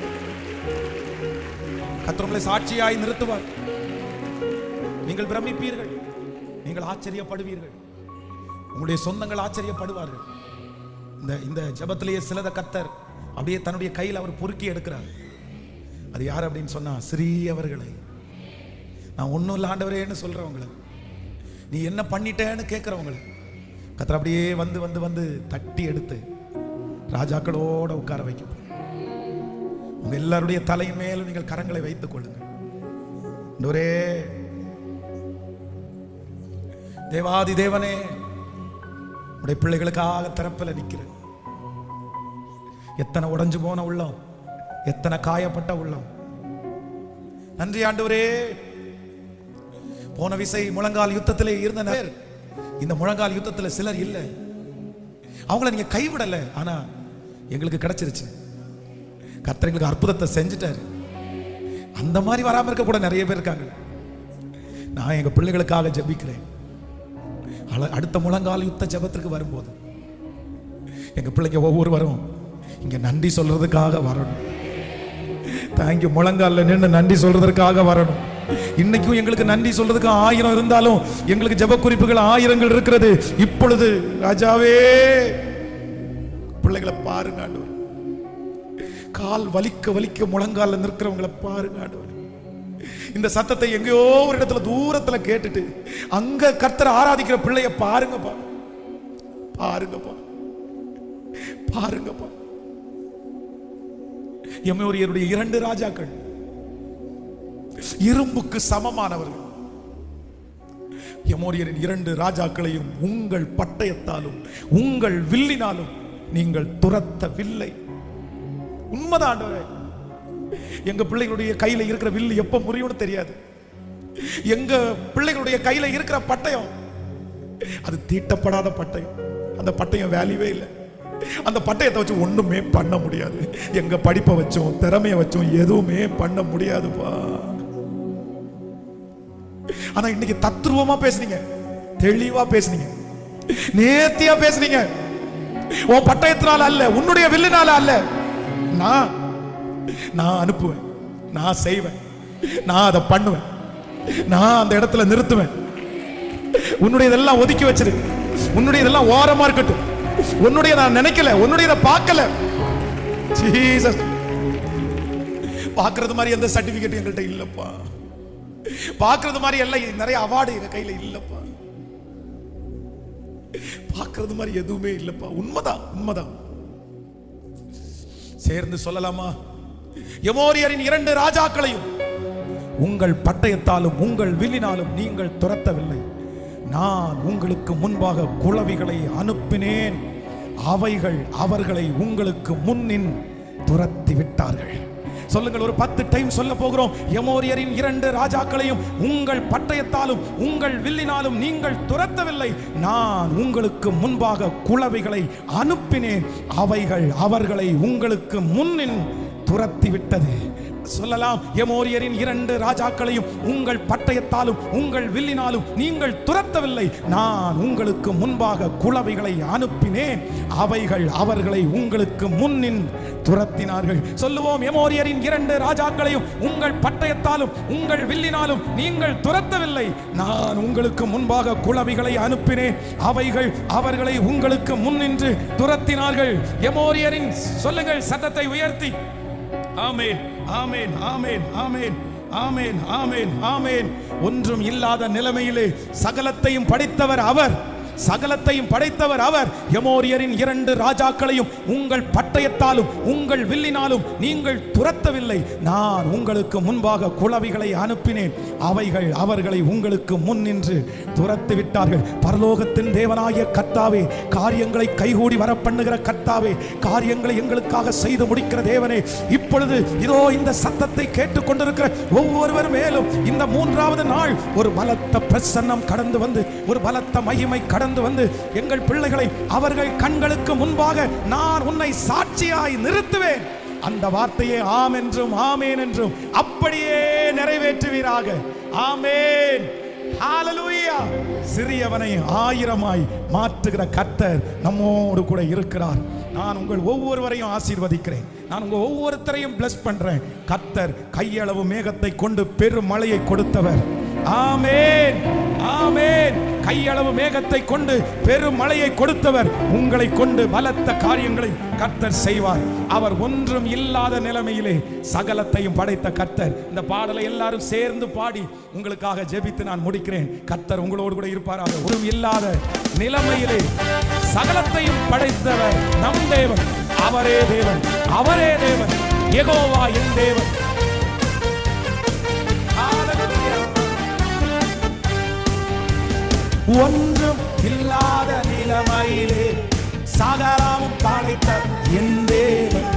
கர்த்தர் உங்களை சாட்சியாய் நிறுத்துவார். நீங்கள் பிரமிப்பீர்கள், நீங்கள் ஆச்சரியப்படுவீர்கள், உங்களுடைய சொந்தங்கள் ஆச்சரியப்படுவார்கள். இந்த ஜெபத்திலேயே சிலத கர்த்தர் அப்படியே தன்னுடைய கையில் அவர் பொறுக்கி எடுக்கிறார். அது யார் அப்படின்னு சொன்னா, சிறியவர்களை நான் ஒன்றும் இல்லை ஆண்டவரேன்னு சொல்றவங்களை, நீ என்ன பண்ணிட்டேன்னு கேட்குறவங்களை கர்த்தர் அப்படியே வந்து வந்து வந்து தட்டி எடுத்து ராஜாக்களோட உட்கார வைக்க போறேன். உங்க எல்லாருடைய தலையின் மேலும் நீங்கள் கரங்களை வைத்துக் கொள்ளுங்கள். ஆண்டவரே, தேவாதி தேவனே, உடைய பிள்ளைகளுக்காக திறப்பில் நிற்கிறேன். எத்தனை உடைஞ்சு போன உள்ளம், எத்தனை காயப்பட்ட உள்ளம். நன்றி ஆண்டவரே. போன விசை முழங்கால் யுத்தத்திலே இருந்த இந்த முழங்கால் யுத்தத்தில் சிலர் இல்லை, அவங்கள நீங்க கைவிடல, ஆனா எங்களுக்கு கிடைச்சிருச்சு. கர்த்தர் எங்களுக்கு அற்புதத்தை செஞ்சுட்டாரு. அந்த மாதிரி வராம இருக்க கூட நிறைய பேர் இருக்காங்க. நான் எங்க பிள்ளைகளுக்காக ஜெபிக்கிறேன். அடுத்த முழங்கால் யுத்த ஜெபத்திற்கு வரும்போது எங்க பிள்ளைங்க ஒவ்வொருவரும் இங்க நன்றி சொல்றதுக்காக வரணும். தேங்க்யூ, முழங்கால நின்று நன்றி சொல்றதுக்காக வரணும். இன்னைக்கும் எங்களுக்கு நன்றி சொல்றதுக்கு 1000 இருந்தாலும் எங்களுக்கு ஜெப குறிப்புகள் 1000 இருக்கிறது. இப்பொழுது ராஜாவே, பிள்ளைகளை பாருங்க ஆண்டவர். கால் வலிக்க வலிக்க முழங்கால நிற்கிறவங்களை பாருங்க ஆண்டவர். இந்த சத்தத்தை எங்கேயோ ஒரு இடத்துல தூரத்துல கேட்டுட்டு அங்க கர்த்தரை ஆராதிக்கிற பிள்ளைய பாருங்கப்பா, பாருங்கப்பா, பாருங்கப்பா. எமோரியருடைய 2 ராஜாக்கள் இரும்புக்கு சமமானவர்கள். எமோரியரின் 2 ராஜாக்களையும் உங்கள் பட்டயத்தாலும் உங்கள் வில்லினாலும் நீங்கள் துரத்தவில்லை. உண்மைதான் ஆண்டவரே. எங்க பிள்ளைகளுடைய கையில இருக்கிற வில்லு எப்ப முறியும்னு தெரியாது. எங்க பிள்ளைகளுடைய கையில இருக்கிற பட்டயம் அது தீட்டப்படாத பட்டயம். அந்த பட்டயம் வேல்யூவே இல்லை. அந்த பட்டயத்தை வச்சு ஒண்ணுமே பண்ண முடியாது. எங்க படிப்பை வச்சோம், திறமையை வச்சோம், எதுவுமே பண்ண முடியாதுப்பா. ஆனா இன்னைக்கு தத்ரூபமா பேசுனீங்க, தெளிவா பேசுனீங்க, நேர்த்தியா பேசுனீங்க. உன் பட்டயத்தினால அல்ல, உன்னுடைய வில்லினால அல்ல, நான் அனுப்புவேன், நான் செய்வேன், நான் அதை பண்ணுவேன், நான் அந்த இடத்துல நிறுத்துவேன். உன்னுடைய இதெல்லாம் ஒதுக்கி வச்சிரு, உன்னுடைய இதெல்லாம் ஓரமா இருக்கட்டும். உன்னுடைய நான் நினைக்கல, உன்னுடைய பார்க்கல. ஜீசஸ், பார்க்கிறது மாதிரி எந்த சர்டிபிகேட் எங்கள்கிட்ட இல்லப்பா. பார்க்கிறது மாதிரி எல்லாம் நிறைய அவார்டு எங்க கையில இல்லப்பா. பார்க்கிறது மாதிரி எதுவுமே இல்லப்பா. உண்மைதான், உண்மைதான். சேர்ந்து சொல்லலாமா? எமோரியரின் 2 ராஜாக்களையும் உங்கள் பட்டயத்தாலும் உங்கள் வில்லினாலும் நீங்கள் துரத்தவில்லை. நான் உங்களுக்கு முன்பாக குளவிகளை அனுப்பினேன், அவைகள் அவர்களை உங்களுக்கு முன்னின் துரத்தி விட்டார்கள். சொல்லுங்கள், ஒரு 10 டைம் சொல்ல போகிறோம். எமோரியரின் 2 ராஜாக்களையும் உங்கள் பட்டயத்தாலும் உங்கள் வில்லினாலும் நீங்கள் துரத்தவில்லை. நான் உங்களுக்கு முன்பாக குளவிகளை அனுப்பினேன், அவைகள் அவர்களை உங்களுக்கு முன்னின் துரத்தி விட்டது. சொல்லலாம், எமோரியரின் 2 ராஜாக்களையும் உங்கள் பட்டயத்தாலும் உங்கள் வில்லினாலும் நீங்கள் துரத்தவில்லை. நான் உங்களுக்கு முன்பாக குளவிகளை அனுப்பினேன், அவைகள் அவர்களை உங்களுக்கு முன்னின் துரத்தினார்கள். சொல்லுவோம், எமோரியரின் 2 ராஜாக்களையும் உங்கள் பட்டயத்தாலும் உங்கள் வில்லினாலும் நீங்கள் துரத்தவில்லை. நான் உங்களுக்கு முன்பாக குளவிகளை அனுப்பினேன், அவைகள் அவர்களை உங்களுக்கு முன்னின்று துரத்தினார்கள். எமோரியரின், சொல்லுங்கள் சத்தத்தை உயர்த்தி, ஆமென், ஆமென், ஆமென், ஆமென், ஆமென், ஆமென், ஆமென். ஒன்றும் இல்லாத நிலைமையிலே சகலத்தையும் படைத்தவர் அவர், சகலத்தையும் படைத்தவர் அவர். எமோரியரின் 2 ராஜாக்களையும் உங்கள் பட்டயத்தாலும் உங்கள் வில்லினாலும் நீங்கள் துரத்தவில்லை. நான் உங்களுக்கு முன்பாக குளவிகளை அனுப்பினேன், அவைகள் அவர்களை உங்களுக்கு முன் நின்று துரத்து விட்டார்கள். பரலோகத்தின் தேவனாகிய கர்த்தாவே, காரியங்களை கைகூடி வர பண்ணுகிற கர்த்தாவே, காரியங்களை எங்களுக்காக செய்து முடிக்கிற தேவனே, இப்பொழுது இதோ இந்த சத்தத்தை கேட்டுக்கொண்டிருக்கிற ஒவ்வொருவர் மேலும் இந்த 3வது நாள் ஒரு பலத்த பிரசன்னம் கடந்து வந்து, ஒரு பலத்த மகிமை கடந்து வந்து எங்கள் பிள்ளைகளை அவர்கள் கண்களுக்கு முன்பாக நான் உன்னை சாட்சியாய் நிறுத்துவேன். அந்த வார்த்தையை ஆம் என்றும் ஆமேன் என்றும் அப்படியே நிறைவேற்றுவீராக. ஆமேன், ஹalleluya. சிறியவனை 1000ஆய் மாற்றுகிற கர்த்தர் நம்மோடு கூட இருக்கிறார். நான் உங்கள் ஒவ்வொருவரையும் ஆசீர்வதிக்கிறேன். நான் உங்க ஒவ்வொருத்தரையும் பிளஸ் பண்றேன். கர்த்தர் கையளவு மேகத்தை கொண்டு பெரும் மழையை கொடுத்தவர். ஆமேன், ஆமேன். கையளவு மேகத்தை கொண்டு பெரும் மழையை கொடுத்தவர் உங்களை கொண்டு பலத்த காரியங்களை கர்த்தர் செய்வார். அவர் ஒன்றும் இல்லாத நிலைமையிலே சகலத்தையும் படைத்த கர்த்தர். இந்த பாடலை எல்லாரும் சேர்ந்து பாடி உங்களுக்காக ஜெபித்து நான் முடிக்கிறேன். கர்த்தர் உங்களோடு கூட இருப்பாராக. ஒன்றும் இல்லாத நிலைமையிலே சகலத்தையும் படைத்தவர் நம் தேவன். அவரே தேவன், அவரே தேவன், யெகோவா என் தேவன். ஒன்றும் இல்லாத நிலைமையிலே சகலமும் படைத்த என் தேவன்.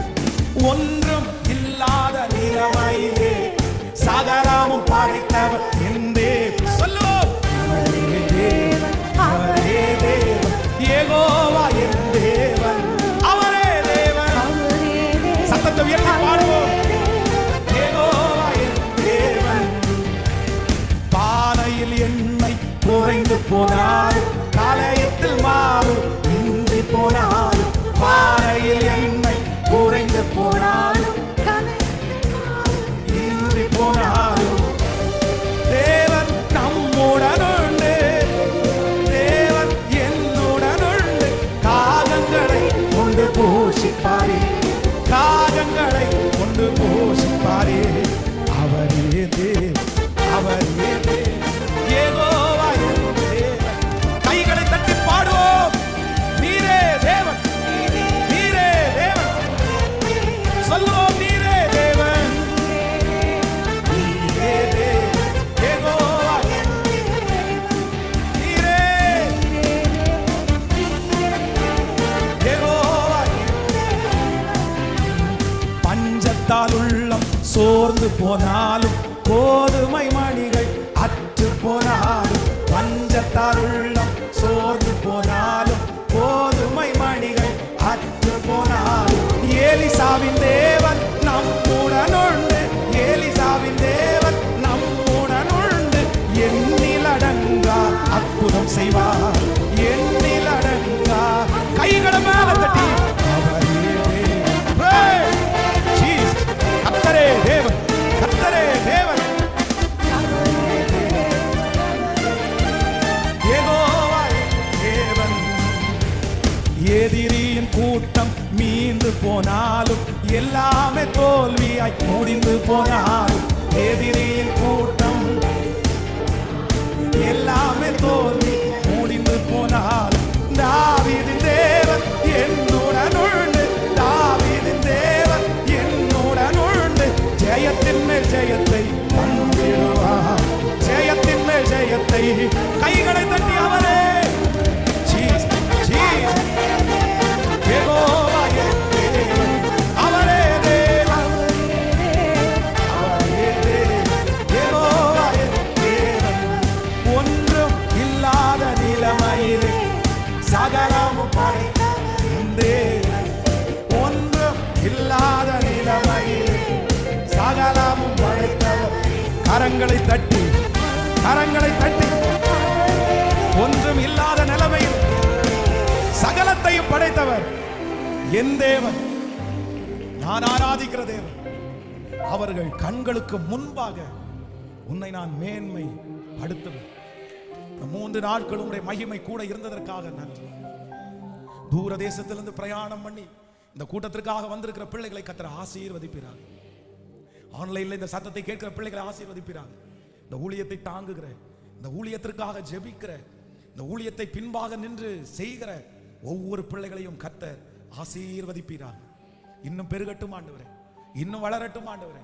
ஒன்றும் இல்லாத நிலைமையிலே சகலமும் படைத்தவர் என் தேவன். சொல்லுவோம், அவரே தேவன், அவரே தேவன், யெகோவா என் தேவன். அவரே தேவன். சத்தத்தை உயர்த்தி பாடுவோம். யெகோவா என் தேவன். பானையில் எண்ணெய் குறைந்து போனாலும் கலயத்தில் மாவு இன்றி போனாலும், பாறையில் எண்ணெய் குறைந்து போனாலும் இன்றி போனாலும், தேவன் நம்முடன் உண்டு, தேவன் என்னுடன் உண்டு. காகங்களை கொண்டு போஷிப்பாரே, காகங்களை கொண்டு போஷிப்பாரே. அவரே தேவன், அவரே தேவன், யெகோவா என் தேவன். கைகளை தட்டி பாடுவோம். நீரே தேவன், நீரே தேவன். சொல்லுவோம், நீரே தேவன், நீரே தேவன், யெகோவா என் நீரே, யெகோவா பஞ்சத்தால் உள்ளம் சோர்ந்து போனாலும், கோதுமை மணிகள் அற்று போனாலும், பஞ்சத்தால் உள்ளம் சோர்ந்து போனாலும், கோதுமை மணிகள் அற்று போனாலும், எலிசாவின் தேவன் நம்முடன் உண்டு, எலிசாவின் தேவன் நம்முடன் உண்டு. எண்ணில் அடங்கா அற்புதம் செய்வார், எண்ணில் அடங்கா. கைகளை மேல தட்டி அவரே தேவன். கர்த்தரே தேவன், கர்த்தரே தேவன், யெகோவா தேவன். எதிரியின் கூட்டம் மீண்டு போனாலும், எல்லாமே தோல்வியாய் முடிந்து போனாலும், எதிரியின் கூட்டம் எல்லாமே தோல்வி முடிந்து போனாலும், தாவீதின் தேவன் என்னுடன் உண்டு, தாவீதின் தேவன் என்னுடன் உண்டு. ஜெயத்தின் மேல் ஜெயத்தை தந்திடுவார், ஜெயத்தின் மேல் ஜெயத்தை. கைகளை தட்டி அவரே யெகோவா என் தேவன். அவரே தேவன், அவரே தேவன், யெகோவா என் தேவன். ஒன்றும் இல்லாத நிலைமையிலே சகலமும் படைத்த என் தேவன். ஒன்றும் இல்லாத நிலைமையிலே சகலமும் படைத்தவர். கரங்களை தட்டி, கரங்களை தட்டி. ஒன்றும் இல்லாத நிலைமையில் சகலத்தையும் படைத்தவர் என் தேவன், நான் ஆராதிக்கிற தேவன். அவர்கள் கண்களுக்கு முன்பாக உன்னை நான் மேன்மை படுத்துவேன். 3 நாட்கள் உடைய மகிமை கூட இருந்ததற்காக நன்றி. தூர தேசத்திலிருந்து பிரயாணம் பண்ணி இந்த கூட்டத்திற்காக வந்திருக்கிற பிள்ளைகளை கர்த்தர் ஆசீர்வதிப்பிறார். ஆன்லைன்ல இந்த சத்தத்தை கேட்கிற பிள்ளைகளை ஆசீர்வதிப்பிறார். இந்த ஊழியத்தை தாங்குகிற, இந்த ஊழியத்திற்காக ஜெபிக்கிற, இந்த ஊழியத்தை பின்பாக நின்று செய்கிற ஒவ்வொரு பிள்ளைகளையும் கர்த்தர் ஆசீர்வதிப்பீராக. இன்னும் பெருகட்டும் ஆண்டவரே, இன்னும் வளரட்டும் ஆண்டவரே.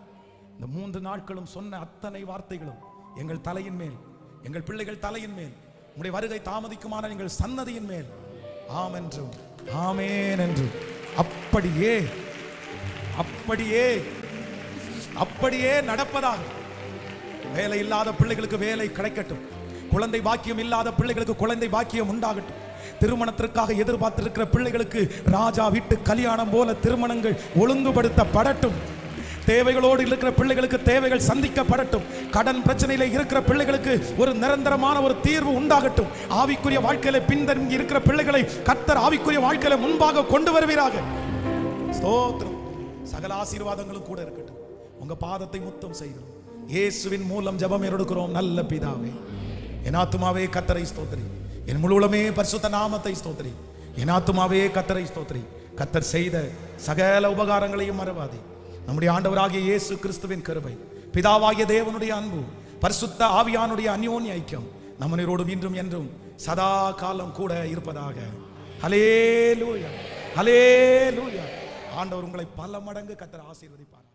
இந்த 3 நாட்களும் சொன்ன அத்தனை வார்த்தைகளும் எங்கள் தலையின் மேல், எங்கள் பிள்ளைகள் தலையின் மேல், உம்முடைய வருகை தாமதிக்குமான எங்கள் சன்னதியின் மேல் ஆம் என்றும் ஆமேன் என்றும் அப்படியே அப்படியே அப்படியே நடப்பதாக. வேலை இல்லாத பிள்ளைகளுக்கு வேலை கிடைக்கட்டும், குழந்தை பாக்கியம் இல்லாத பிள்ளைகளுக்கு குழந்தை பாக்கியம் உண்டாகட்டும், திருமணத்திற்காக எதிர்பார்த்திருக்கிற பிள்ளைகளுக்கு ராஜா வீட்டு கல்யாணம் போல திருமணங்கள் ஒழுங்குபடுத்தப்படட்டும். தேவைகளோடு இருக்கிற பிள்ளைகளுக்கு தேவைகள் சந்திக்கப்படட்டும். கடன் பிரச்சனையில இருக்கிற பிள்ளைகளுக்கு ஒரு நிரந்தரமான ஒரு தீர்வு உண்டாகட்டும். ஆவிக்குரிய வாழ்க்கையில பின்தங்கி இருக்கிற பிள்ளைகளை கர்த்தர் ஆவிக்குரிய வாழ்க்கையில முன்பாக கொண்டு வருவீராக. ஸ்தோத்திரம். சகல ஆசீர்வாதங்களும் கூட இருக்கட்டும். உங்க பாதத்தை முத்தம் செய்கிறோம். இயேசுவின் மூலம் ஜெபம் எடுக்கிறோம் நல்ல பிதாவே, என் ஆத்துமாவே கர்த்தரை ஸ்தோத்திரி, என் முழு உளமே பரிசுத்த நாமத்தை ஸ்தோத்திரி. என் ஆத்துமாவே கர்த்தரை ஸ்தோத்திரி. கர்த்தர் செய்த சகல உபகாரங்களையும் மறவாதே. நம்முடைய ஆண்டவராகிய இயேசு கிறிஸ்துவின் கிருபை, பிதாவாகிய தேவனுடைய அன்பு, பரிசுத்த ஆவியானுடைய அந்யோன்ய ஐக்கியம் நம்மனோடும் இன்றும் என்றும் சதா காலம் கூட இருப்பதாக. ஹல்லேலூயா, ஹல்லேலூயா. ஆண்டவர் உங்களை பல மடங்கு கர்த்தர் ஆசீர்வதிப்பார்.